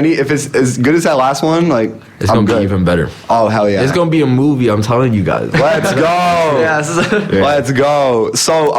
A: as good as that last one, like,
H: It's
A: I'm
H: gonna be
A: good.
H: even better.
A: Oh, hell yeah.
H: It's gonna be a movie. I'm telling you guys.
A: Let's go.
B: Yeah, this is
A: Let's go. So,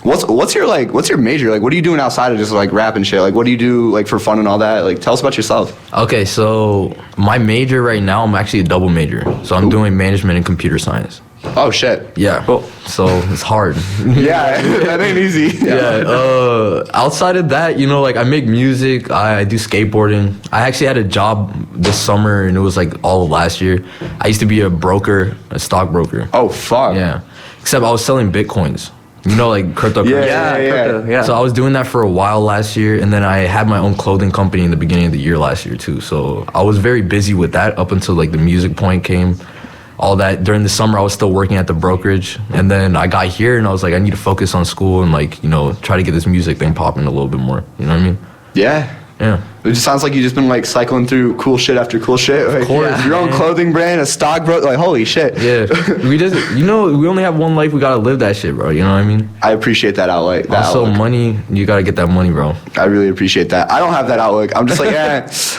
A: what's your major? Like, what are you doing outside of just like rap and shit? Like, what do you do like for fun and all that? Like, tell us about yourself.
H: Okay, so my major right now, I'm actually a double major. So I'm doing management and computer science.
A: Oh shit.
H: Yeah. So it's hard.
A: Yeah, that ain't easy.
H: Yeah. Outside of that, you know, like I make music, I do skateboarding. I actually had a job this summer, and it was like all of last year. I used to be a broker, a stockbroker.
A: Oh fuck.
H: Yeah. Except I was selling Bitcoins. You know, like cryptocurrency.
A: Yeah.
B: crypto, yeah.
H: So I was doing that for a while last year, and then I had my own clothing company in the beginning of the year last year too. So I was very busy with that up until like the music point came. All that during the summer, I was still working at the brokerage, and then I got here and I was like, I need to focus on school and like, you know, try to get this music thing popping a little bit more. You know what I mean?
A: Yeah.
H: Yeah.
A: It just sounds like you just been like cycling through cool shit after cool shit. Like,
H: course,
A: your own
H: man.
A: clothing brand, a stockbroker. Like, holy shit.
H: Yeah. We just, you know, we only have one life. We gotta live that shit, bro. You know what I mean?
A: I appreciate that outlook.
H: Also, money. You gotta get that money, bro.
A: I really appreciate that. I don't have that outlook. I'm just like,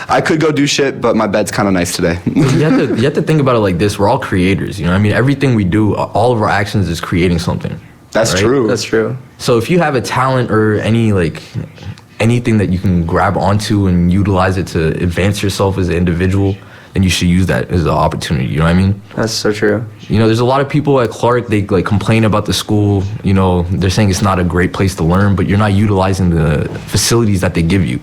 A: I could go do shit, but my bed's kind of nice today.
H: You have to think about it like this. We're all creators. You know what I mean? Everything we do, all of our actions is creating something.
A: That's
H: right?
A: true.
B: That's true.
H: So if you have a talent or anything that you can grab onto and utilize it to advance yourself as an individual, then you should use that as an opportunity. You know what I mean?
B: That's so true.
H: You know, there's a lot of people at Clark, they like complain about the school. You know, they're saying it's not a great place to learn, but you're not utilizing the facilities that they give you.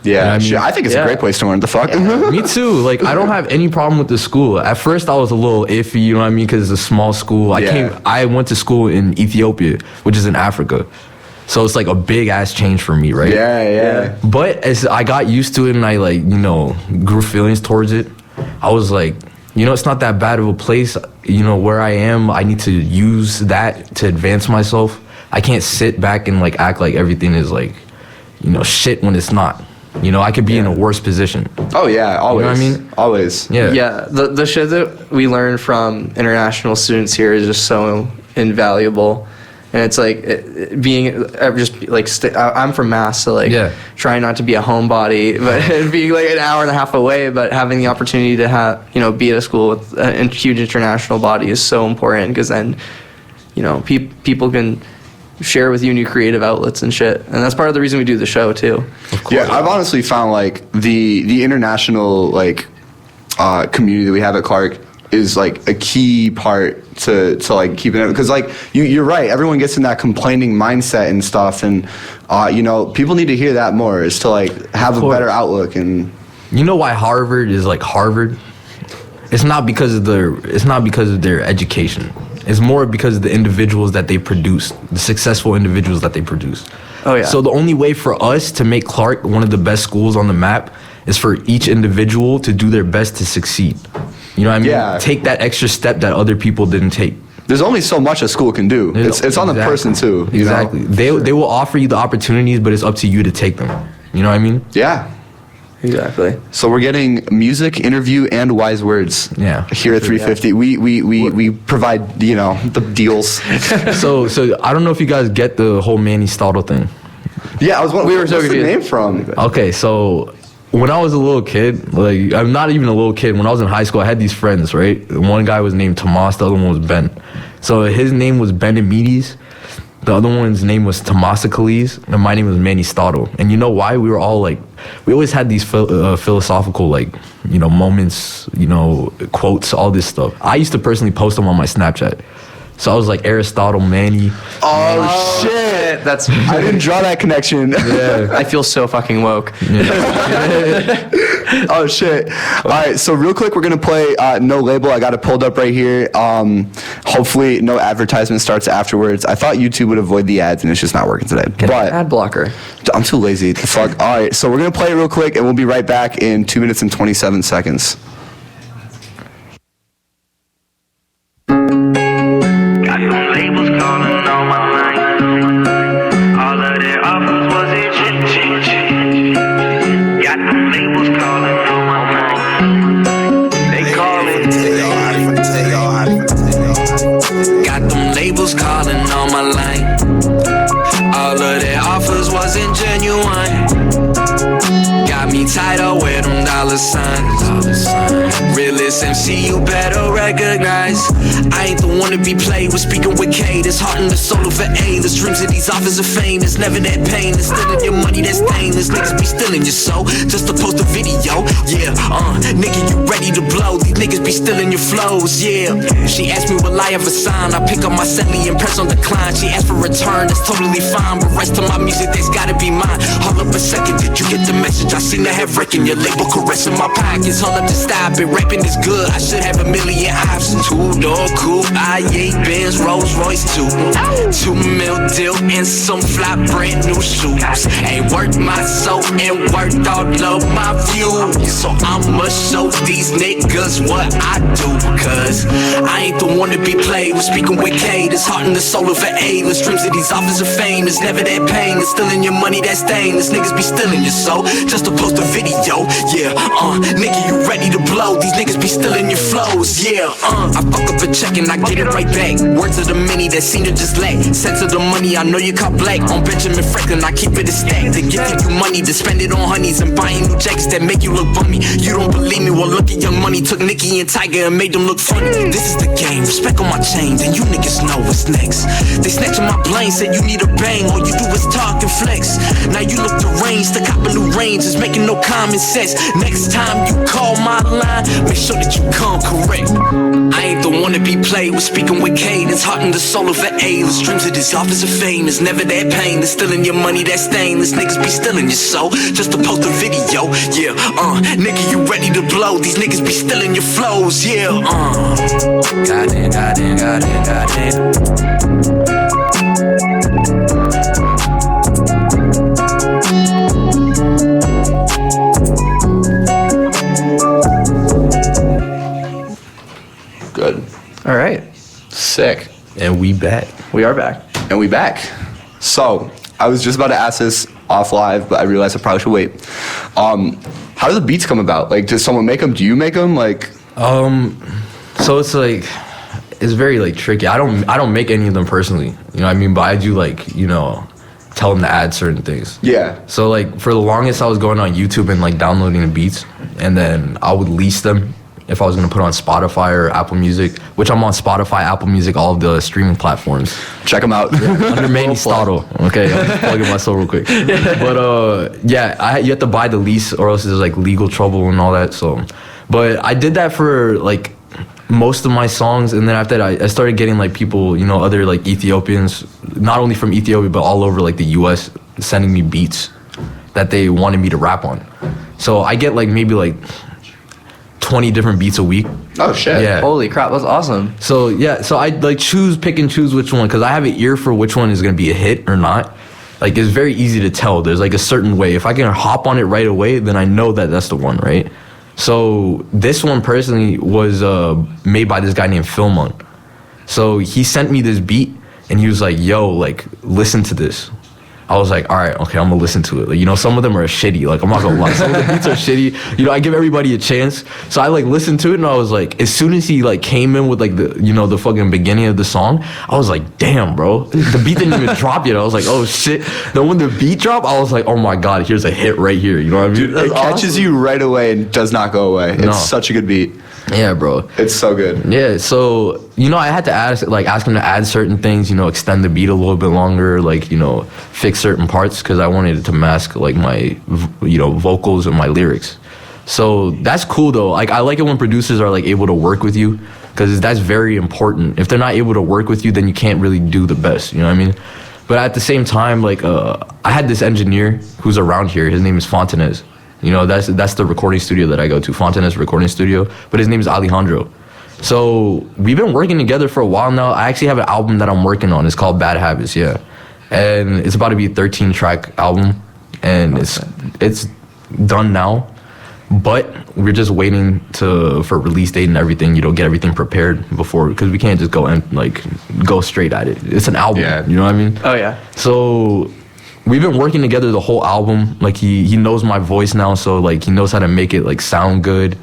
A: Yeah,
H: You know what I mean?
A: shit, I think it's a great place to learn. The fuck.
H: Me too. Like, I don't have any problem with the school. At first, I was a little iffy, you know what I mean? Because it's a small school. I went to school in Ethiopia, which is in Africa. So it's like a big ass change for me, right?
A: Yeah.
H: But as I got used to it and I like, grew feelings towards it, I was like, it's not that bad of a place. Where I am, I need to use that to advance myself. I can't sit back and like act like everything is like, shit when it's not. I could be in a worse position.
A: Oh yeah, always.
H: You know what I mean?
A: Always.
H: Yeah.
B: Yeah, the shit that we learn from international students here is just so invaluable. And it's like I'm from Mass, so like trying not to be a homebody, but being like an hour and a half away, but having the opportunity to have, be at a school with a huge international body is so important, because then, people can share with you new creative outlets and shit. And that's part of the reason we do the show too.
A: Yeah, I've honestly found like the international like community that we have at Clark is like a key part to like keeping it, because like you're right, everyone gets in that complaining mindset and stuff, and people need to hear that more, is to like have a better outlook. And
H: you know why Harvard is like Harvard? It's not because of their education. It's more because of the individuals that they produce, the successful individuals that they produce.
B: Oh yeah.
H: So the only way for us to make Clark one of the best schools on the map is for each individual to do their best to succeed. You know what I mean?
A: Yeah.
H: Take that extra step that other people didn't take.
A: There's only so much a school can do. It's on the person too.
H: Exactly. They will offer you the opportunities, but it's up to you to take them. You know what I mean?
A: Yeah.
B: Exactly.
A: So we're getting music, interview, and wise words.
H: Yeah.
A: Here at 350, we provide the deals.
H: So I don't know if you guys get the whole Mannystotle thing.
A: Yeah, I was wondering, what's the name from?
H: Okay, so when I was a little kid, like I'm not even a little kid. When I was in high school, I had these friends, right? One guy was named Tomas, the other one was Ben. So his name was Benamides. The other one's name was Tomasicles, and my name was Mannystotle. And you know why? We were all like, we always had these philosophical like, moments, quotes, all this stuff. I used to personally post them on my Snapchat. So I was like Aristotle, Manny.
A: Oh shit! I didn't draw that connection.
H: Yeah.
B: I feel so fucking woke.
H: Yeah.
A: Oh shit! All right, so real quick, we're gonna play No Label. I got it pulled up right here. Hopefully, no advertisement starts afterwards. I thought YouTube would avoid the ads, and it's just not working today. But
B: Ad blocker.
A: I'm too lazy. The fuck. All right, so we're gonna play it real quick, and we'll be right back in 2 minutes and 27 seconds.
D: Title with them dollar signs. Realist MC, you better recognize. I ain't the one to be played with, speaking with K. This heart and the soul of an A. There's dreams of these offers of fame. There's never that pain. There's stealing your money, that's stainless. Niggas be stealing your soul just to post a video. Yeah, nigga, you ready to blow. These niggas be stealing your flows, yeah. She asked me will I ever sign. I pick up my celly and press on decline. She asked for return, that's totally fine. But rest of my music, that's gotta be mine. Hold up a second, did you get the message? I seem to have wrecking your label, caressing my pockets. Hold up to stop it, rapping is good. I should have a million options. 2-door coupe, I8 Benz, Rolls Royce 2. 2 mil deal and some fly brand new shoes. Ain't worth my soul and worth all of my views. So I'ma show these niggas what I do. Cause I ain't the one to be played with, speaking with K. This heart and the soul of an A. The streams of these offers of fame. It's never that pain. It's stealing your money, that stain. This niggas be stealing your soul just to post a video. Yeah, nigga, you ready to blow. These niggas be stealing your flows. Yeah, I fuck up a check and I get it right back. Words of the many that seem to just lack. Sense of the money, I know you caught black. On Benjamin Franklin, I keep it a stack. To give you money to spend it on honeys and buying new jackets that make you look bummy. You don't believe me? Well, look at Young Money. Took Nicki and Tiger and made them look funny. This is the game. Respect on my chain, then you niggas know what's next. They snatching my plane, said you need a bang. All you do is talk and flex. Now you look deranged. To cop a new range is making no common sense. Next time you call my line, make sure that you come correct. I ain't the one wanna be played. We're speaking with cadence, heart and the soul of an A-list. Streams of this office of fame, it's never that pain. They're stealing your money, that's stainless. Niggas be stealing your soul, just to post a video. Yeah, nigga, you ready to blow? These niggas be stealing your flows, yeah, Goddamn, goddamn, goddamn, goddamn.
A: Good.
B: All right.
A: Sick.
H: And we back.
B: We are back.
A: And we back. So, I was just about to ask this off live, but I realized I probably should wait. How do the beats come about? Like, does someone make them? Do you make them? Like,
H: So it's like, it's very like tricky. I don't make any of them personally. You know what I mean? But I do like, you know, tell them to add certain things.
A: yeah.
H: So like for the longest I was going on YouTube and like downloading the beats, and then I would lease them if I was gonna put on Spotify or Apple Music, which I'm on Spotify, Apple Music, all of the streaming platforms.
A: Check them out.
H: Under Mannystotle. Okay, I'm just plugging myself real quick. But yeah, you have to buy the lease or else there's like legal trouble and all that. So, but I did that for like most of my songs, and then after that I started getting like people, you know, other like Ethiopians, not only from Ethiopia but all over like the US, sending me beats that they wanted me to rap on. So I get like maybe like 20 different beats a week.
A: Oh shit.
H: Yeah.
B: Holy crap, that's awesome.
H: So yeah, so I like pick and choose which one, because I have an ear for which one is gonna be a hit or not. Like it's very easy to tell. There's like a certain way. If I can hop on it right away, then I know that that's the one, right? So this one personally was made by this guy named Philmon. So he sent me this beat and he was like, yo, like listen to this. I was like, all right, okay, I'm gonna listen to it. Like, you know, some of them are shitty. Like, I'm not gonna lie, some of the beats are shitty. You know, I give everybody a chance. So I like listened to it, and I was like, as soon as he like came in with like the, you know, the fucking beginning of the song, I was like, damn, bro, the beat didn't even drop yet. I was like, oh shit. Then when the beat dropped, I was like, oh my god, here's a hit right here. You know what I mean?
A: It catches you right away and does not go away.
H: No.
A: It's such a good beat.
H: Yeah, bro.
A: It's so good.
H: Yeah, so, you know, I had to ask him to add certain things, you know, extend the beat a little bit longer, like, you know, fix certain parts, because I wanted it to mask, like, my, you know, vocals and my lyrics. So that's cool, though. Like, I like it when producers are, like, able to work with you, because that's very important. If they're not able to work with you, then you can't really do the best, you know what I mean? But at the same time, like, I had this engineer who's around here. His name is Fontanez. You know, that's the recording studio that I go to, Fontanez Recording Studio. But his name is Alejandro. So we've been working together for a while now. I actually have an album that I'm working on. It's called Bad Habits, yeah. And it's about to be a 13-track album. And it's done now. But we're just waiting for release date and everything, you know, get everything prepared before, because we can't just go and like go straight at it. It's an album,
A: Yeah.
H: you know what I mean?
B: Oh yeah.
H: So we've been working together the whole album. Like he knows my voice now, so like he knows how to make it like sound good,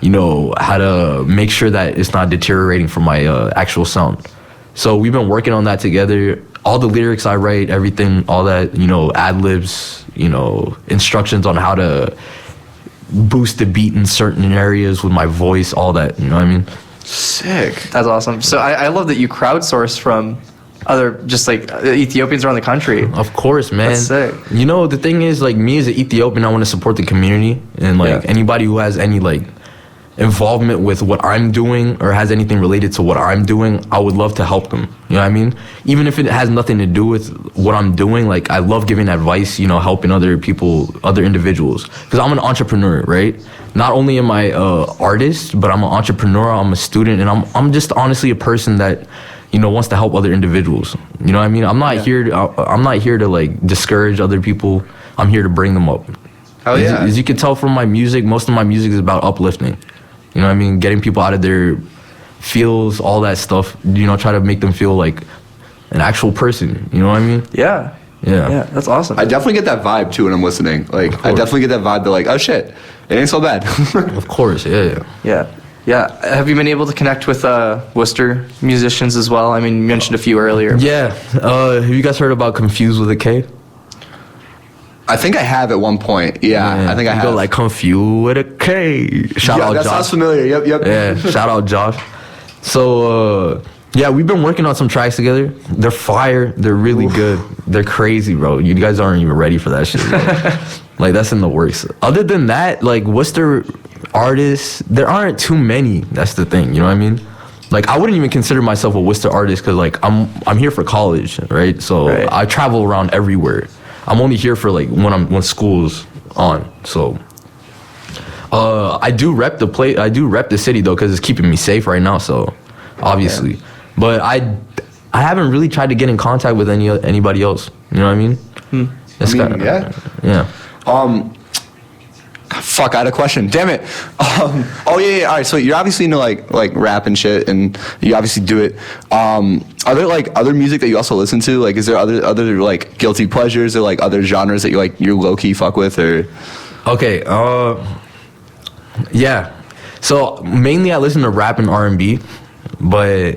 H: you know, how to make sure that it's not deteriorating from my actual sound. So we've been working on that together. All the lyrics I write, everything, all that, you know, ad-libs, you know, instructions on how to boost the beat in certain areas with my voice, all that, you know what I mean?
A: Sick.
B: That's awesome. So I love that you crowdsource from other just like Ethiopians around the country.
H: Of course, man.
B: That's sick.
H: You know, the thing is, like, me as an Ethiopian, I want to support the community, and like anybody who has any like involvement with what I'm doing or has anything related to what I'm doing, I would love to help them. You know what I mean? Even if it has nothing to do with what I'm doing, like I love giving advice, you know, helping other people, other individuals, because I'm an entrepreneur, right? Not only am I a artist, but I'm an entrepreneur, I'm a student, and I'm just honestly a person that, you know, wants to help other individuals. You know what I mean? I'm not here to like discourage other people. I'm here to bring them up.
A: Oh yeah.
H: As you can tell from my music, most of my music is about uplifting. You know what I mean? Getting people out of their feels, all that stuff. You know, try to make them feel like an actual person. You know what I mean?
B: Yeah.
H: Yeah.
B: Yeah, that's awesome.
A: I definitely get that vibe too when I'm listening. Like I definitely get that vibe that like, oh shit, it ain't so bad.
H: Of course, yeah.
B: Yeah. Yeah. Have you been able to connect with Worcester musicians as well? I mean, you mentioned a few earlier.
H: Yeah. Have you guys heard about Confused with a K?
A: I think I have at one point. Yeah, I think I
H: You
A: have.
H: go like Confused with a K. Shout out
A: that
H: Josh.
A: sounds familiar. Yep.
H: Yeah, shout out Josh. So, yeah, we've been working on some tracks together. They're fire. They're really good. They're crazy, bro. You guys aren't even ready for that shit, bro. Like, that's in the works. Other than that, like, Worcester artists, there aren't too many. That's the thing, you know what I mean? like I wouldn't even consider myself a Worcester artist because like I'm here for college, right? So
B: Right.
H: I travel around everywhere. I'm only here for like when school's on. So I do rep the city though because it's keeping me safe right now. So obviously, but I haven't really tried to get in contact with anybody else. You know what I mean? It's kinda, yeah.
A: Fuck, I had a question. Damn it. Oh yeah. All right. So you're obviously into like rap and shit, and you obviously do it. Are there like other music that you also listen to? Like, is there other like guilty pleasures or like other genres that you're low key fuck with or?
H: Okay. Yeah. So mainly I listen to rap and R&B, but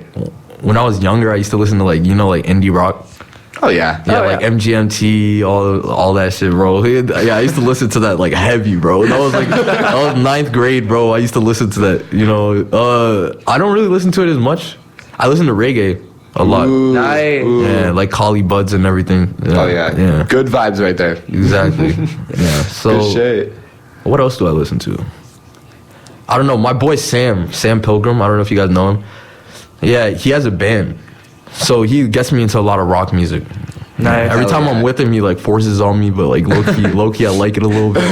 H: when I was younger, I used to listen to like indie rock.
A: Oh yeah.
H: Yeah, like MGMT, all that shit, bro. Yeah, I used to listen to that like heavy, bro. That was like that was 9th grade, bro. I used to listen to that. I don't really listen to it as much. I listen to reggae a lot.
B: Nice.
H: Yeah, like Collie Buds and everything. Yeah,
A: Oh yeah. Good vibes right there.
H: Exactly. Yeah. So
A: Good shit.
H: what else do I listen to? I don't know. My boy Sam Pilgrim. I don't know if you guys know him. Yeah, he has a band. So he gets me into a lot of rock music.
B: Nice.
H: Every time I'm with him, he like forces on me, but like low key, I like it a little bit.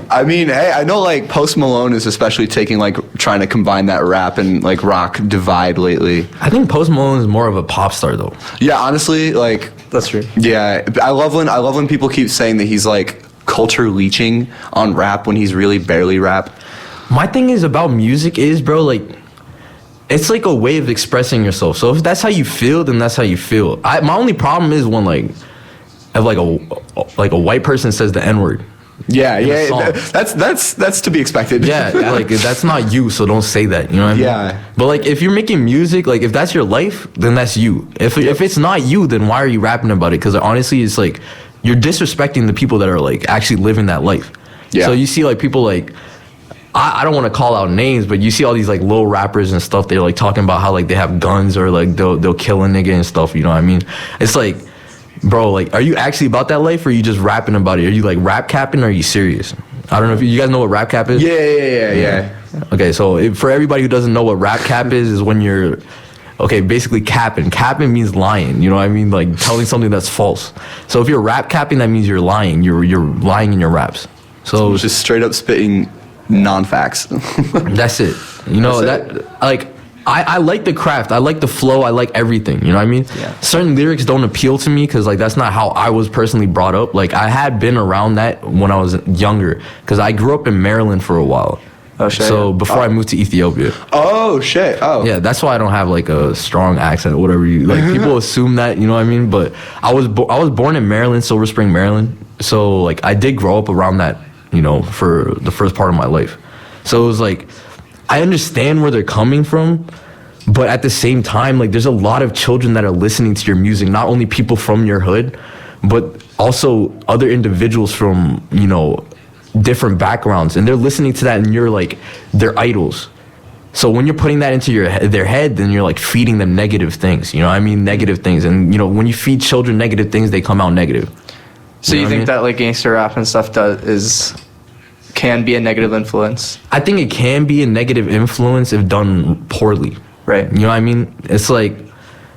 A: I mean, hey, I know like Post Malone is especially trying to combine that rap and like rock divide lately.
H: I think Post Malone is more of a pop star though.
A: Yeah, honestly, like
B: That's true.
A: yeah, I love when people keep saying that he's like culture leeching on rap when he's really barely rap.
H: My thing is about music is, bro, like it's like a way of expressing yourself. So if that's how you feel, then that's how you feel. My only problem is when like if like a white person says the N-word.
A: Yeah,
H: song.
A: that's to be expected.
H: Yeah, like that's not you, so don't say that. You know what I mean?
A: Yeah.
H: But like if you're making music, like if that's your life, then that's you. If it's not you, then why are you rapping about it? Because honestly, it's like you're disrespecting the people that are like actually living that life.
A: Yeah.
H: So you see like people like I don't want to call out names, but you see all these like little rappers and stuff. They're like talking about how like they have guns or like they'll kill a nigga and stuff. You know what I mean? It's like, bro, like, are you actually about that life or are you just rapping about it? Are you like rap capping or are you serious? I don't know if you guys know what rap cap is.
A: Yeah.
H: Okay, so for everybody who doesn't know what rap cap is when you're basically capping. Capping means lying. You know what I mean? Like telling something that's false. So if you're rap capping, that means you're lying. You're lying in your raps. So
A: Just straight up spitting non-facts.
H: that's it. You know that like I like the craft. I like the flow. I like everything. You know what I mean?
B: Yeah.
H: Certain lyrics don't appeal to me because like that's not how I was personally brought up. Like I had been around that when I was younger because I grew up in Maryland for a while.
B: Oh shit.
H: So before I moved to Ethiopia.
A: Oh shit. Oh.
H: Yeah, that's why I don't have like a strong accent or whatever you like. People assume that, you know what I mean? But I was born in Maryland, Silver Spring, Maryland. So like I did grow up around that, you know, for the first part of my life. So it was like I understand where they're coming from, but at the same time, like there's a lot of children that are listening to your music, not only people from your hood, but also other individuals from, you know, different backgrounds, and they're listening to that and you're like their idols. So when you're putting that into their head, then you're like feeding them negative things, you know what I mean? Negative things. And you know, when you feed children negative things, they come out negative.
B: So you
H: know what I
B: think
H: mean?
B: that like gangster rap and stuff can be a negative influence?
H: I think it can be a negative influence if done poorly.
B: Right.
H: You know what I mean? It's like,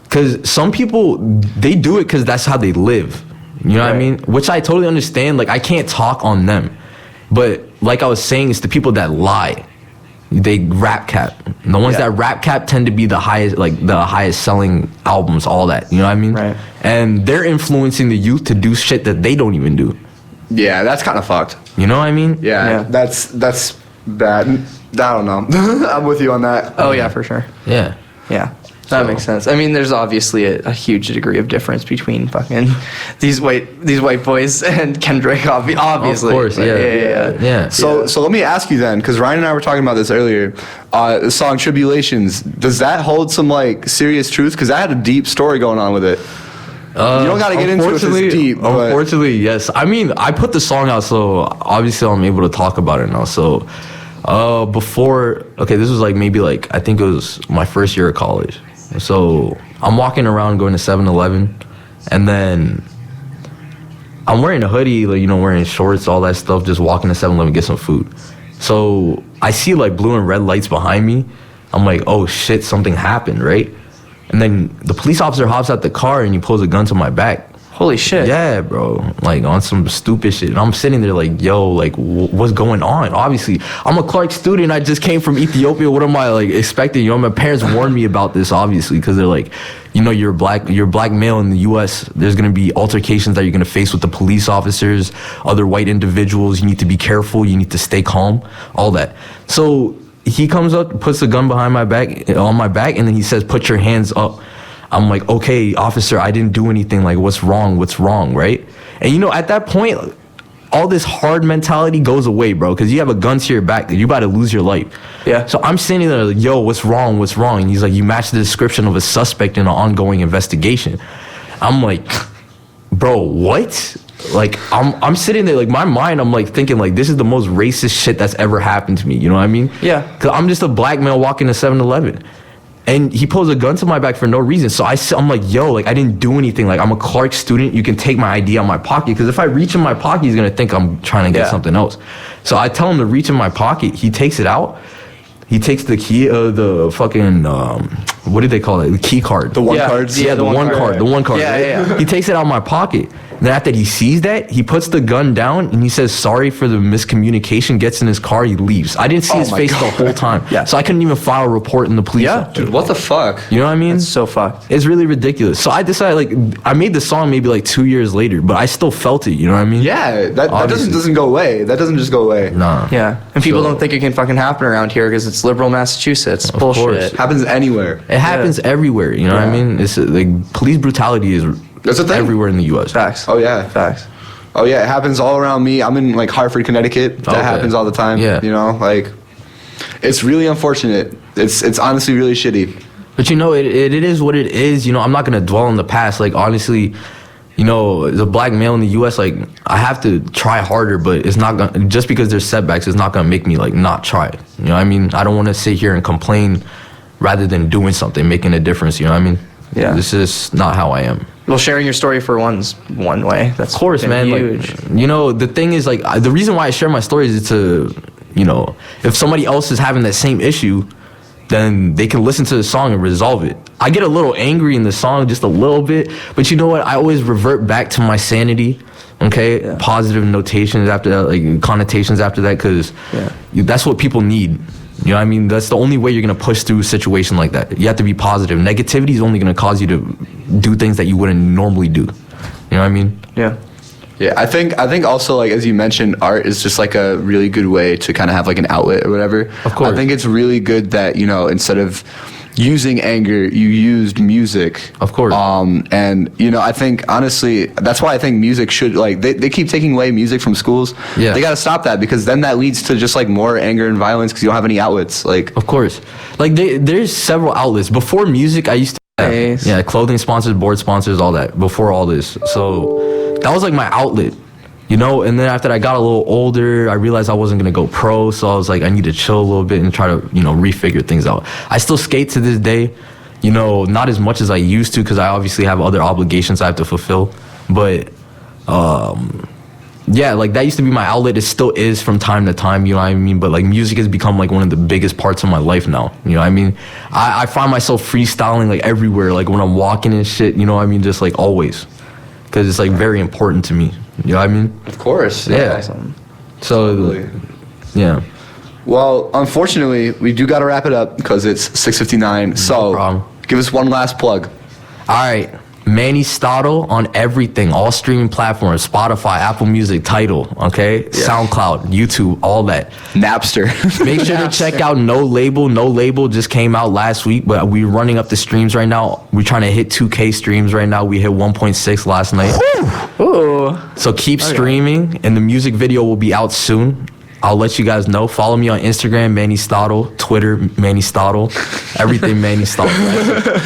H: because some people, they do it because that's how they live. You know what I
B: Right.
H: mean? Which I totally understand. Like, I can't talk on them. But like I was saying, it's the people that lie. They rap cap. The ones that rap cap tend to be the highest selling albums, all that. You know what I mean?
B: Right.
H: And they're influencing the youth to do shit that they don't even do.
A: Yeah, that's kind of fucked.
H: You know what I mean?
A: Yeah. That's bad. I don't know. I'm with you on that.
B: Oh yeah, for sure.
H: Yeah.
B: Yeah. That makes sense. I mean, there's obviously a huge degree of difference between fucking these white boys and Kendrick. Obviously,
H: Of course, yeah.
A: So let me ask you then, because Ryan and I were talking about this earlier. The song "Tribulations," does that hold some like serious truth? Because that had a deep story going on with it. You don't got to get into it if it's deep. But
H: Unfortunately, yes. I mean, I put the song out, so obviously I'm able to talk about it now. So this was like maybe like I think it was my first year of college. So I'm walking around going to 7-Eleven, and then I'm wearing a hoodie, like, you know, wearing shorts, all that stuff, just walking to 7-Eleven, get some food. So I see like blue and red lights behind me. I'm like, oh shit, something happened, right? And then the police officer hops out the car and he pulls a gun to my back.
B: Holy shit.
H: Yeah, bro. Like on some stupid shit. And I'm sitting there like, yo, like what's going on? Obviously, I'm a Clark student. I just came from Ethiopia. What am I like expecting? You know, my parents warned me about this obviously because they're like, you know, you're a black male in the U.S. There's gonna be altercations that you're gonna face with the police officers, other white individuals. You need to be careful. You need to stay calm. All that. So he comes up, puts the gun behind my back, on my back, and then he says, "Put your hands up." I'm like, okay, officer, I didn't do anything. Like, what's wrong? What's wrong, right? And, you know, at that point, all this hard mentality goes away, bro, because you have a gun to your back. You about to lose your life.
B: Yeah.
H: So I'm sitting there like, yo, what's wrong? What's wrong? And he's like, you match the description of a suspect in an ongoing investigation. I'm like, bro, what? Like, I'm sitting there, like, my mind, I'm, like, thinking, like, this is the most racist shit that's ever happened to me. You know what I mean?
B: Yeah.
H: Because I'm just a black male walking to 7-Eleven. And he pulls a gun to my back for no reason. So I'm like, yo, like, I didn't do anything. Like, I'm a Clark student. You can take my ID out of my pocket. Because if I reach in my pocket, he's going to think I'm trying to get something else. So I tell him to reach in my pocket. He takes it out. He takes the key, the fucking, what do they call it? The key card.
A: The one cards?
H: Yeah, the one card. The one card.
B: Yeah,
H: right?
B: yeah.
H: He takes it out of my pocket. Then after he sees that, he puts the gun down and he says, sorry for the miscommunication, gets in his car, he leaves. I didn't see his face the whole time.
B: Yeah.
H: So I couldn't even file a report in the police.
B: Yeah.
A: Dude, what the fuck?
H: You know what I mean?
B: It's so fucked.
H: It's really ridiculous. So I decided, like, I made the song maybe like 2 years later, but I still felt it. You know what I mean?
A: Yeah, that
H: Obviously.
A: doesn't go away. That doesn't just go away.
H: Nah.
B: Yeah. And people
H: So-
B: don't think it can fucking happen around here because it's liberal Massachusetts. Bullshit.
H: course.
A: Happens anywhere.
H: It happens everywhere. You know what I mean? It's like police brutality is
A: That's a thing.
H: everywhere in the U.S.
B: Facts.
A: Oh yeah.
B: Facts.
A: Oh yeah, it happens all around me. I'm in like Hartford, Connecticut. That
H: Okay.
A: happens all the time.
H: Yeah.
A: You know, like it's really unfortunate. It's honestly really shitty.
H: But you know, it is what it is. You know, I'm not gonna dwell on the past. Like honestly, you know, as a black male in the U.S., like I have to try harder. But it's not gonna, just because there's setbacks, it's not gonna make me like not try. You know what I mean? I don't want to sit here and complain rather than doing something, making a difference. You know what I mean?
B: Yeah.
H: This is not how I am.
B: Well, sharing your story for one's one way. That's
H: Of course,
B: been
H: man.
B: huge.
H: Like, you know, the thing is, like, the reason why I share my stories is to, you know, if somebody else is having that same issue, then they can listen to the song and resolve it. I get a little angry in the song, just a little bit, but you know what? I always revert back to my sanity. Okay, positive notations after that, like connotations after that, because that's what people need. You know what I mean? That's the only way you're gonna push through a situation like that. You have to be positive. Negativity is only gonna cause you to do things that you wouldn't normally do. You know what I mean?
B: Yeah.
A: Yeah, I think also, like, as you mentioned, art is just like a really good way to kind of have like an outlet or whatever.
H: Of course.
A: I think it's really good that, you know, instead of using anger, you used music.
H: Of course.
A: And, you know, I think, honestly, that's why I think music should, like, they keep taking away music from schools.
H: Yeah.
A: They got to stop that, because then that leads to just, like, more anger and violence because you don't have any outlets. Like,
H: Of course. Like there's several outlets. Before music, I used to
B: Nice.
H: yeah, clothing sponsors, board sponsors, all that. Before all this, so that was like my outlet, you know. And then after I got a little older, I realized I wasn't gonna go pro, so I was like, I need to chill a little bit and try to, you know, refigure things out. I still skate to this day, you know, not as much as I used to because I obviously have other obligations I have to fulfill. But yeah, like that used to be my outlet. It still is from time to time, you know what I mean? But like music has become like one of the biggest parts of my life now, you know what I mean? I find myself freestyling like everywhere, like when I'm walking and shit, you know what I mean? Just like always, because it's like very important to me, you know what I mean?
A: of course.
H: Yeah. So,
A: Totally.
H: yeah.
A: Well, unfortunately, we do got to wrap it up because it's 6:59. So,
H: problem.
A: give us one last plug.
H: All right. Mannystotle on everything, all streaming platforms, Spotify, Apple Music, Tidal, okay? SoundCloud, YouTube, all that.
A: Napster.
H: Make sure to check out No Label. No Label just came out last week, but we're running up the streams right now. We're trying to hit 2K streams right now. We hit 1.6 last night.
B: Ooh.
H: So keep streaming, and the music video will be out soon. I'll let you guys know. Follow me on Instagram, Mannystotle, Twitter, Mannystotle, everything Mannystotle.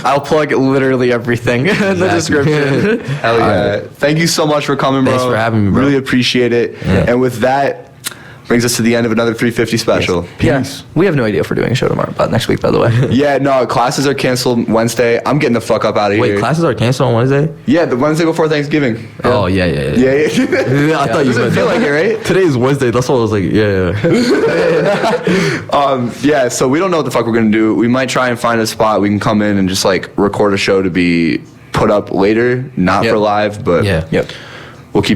B: I'll plug literally everything in the description.
A: Hell yeah. Thank you so much for coming, bro.
H: Thanks for having me, bro.
A: Really appreciate it.
H: Yeah.
A: And with that, brings us to the end of another 350 special.
B: Yes. We have no idea if we're doing a show tomorrow, but next week, by the way.
A: Yeah, no, classes are canceled Wednesday. I'm getting the fuck up out of here.
H: Wait, classes are canceled on Wednesday?
A: Yeah, the Wednesday before Thanksgiving.
H: Oh, yeah.
A: Yeah.
H: I thought you
A: Doesn't
H: meant
A: feel
H: that.
A: like it, right?
H: Today is Wednesday. That's why I was like, yeah.
A: Yeah, so we don't know what the fuck we're gonna do. We might try and find a spot we can come in and just like record a show to be put up later, not for live, but
H: Yeah.
A: we'll keep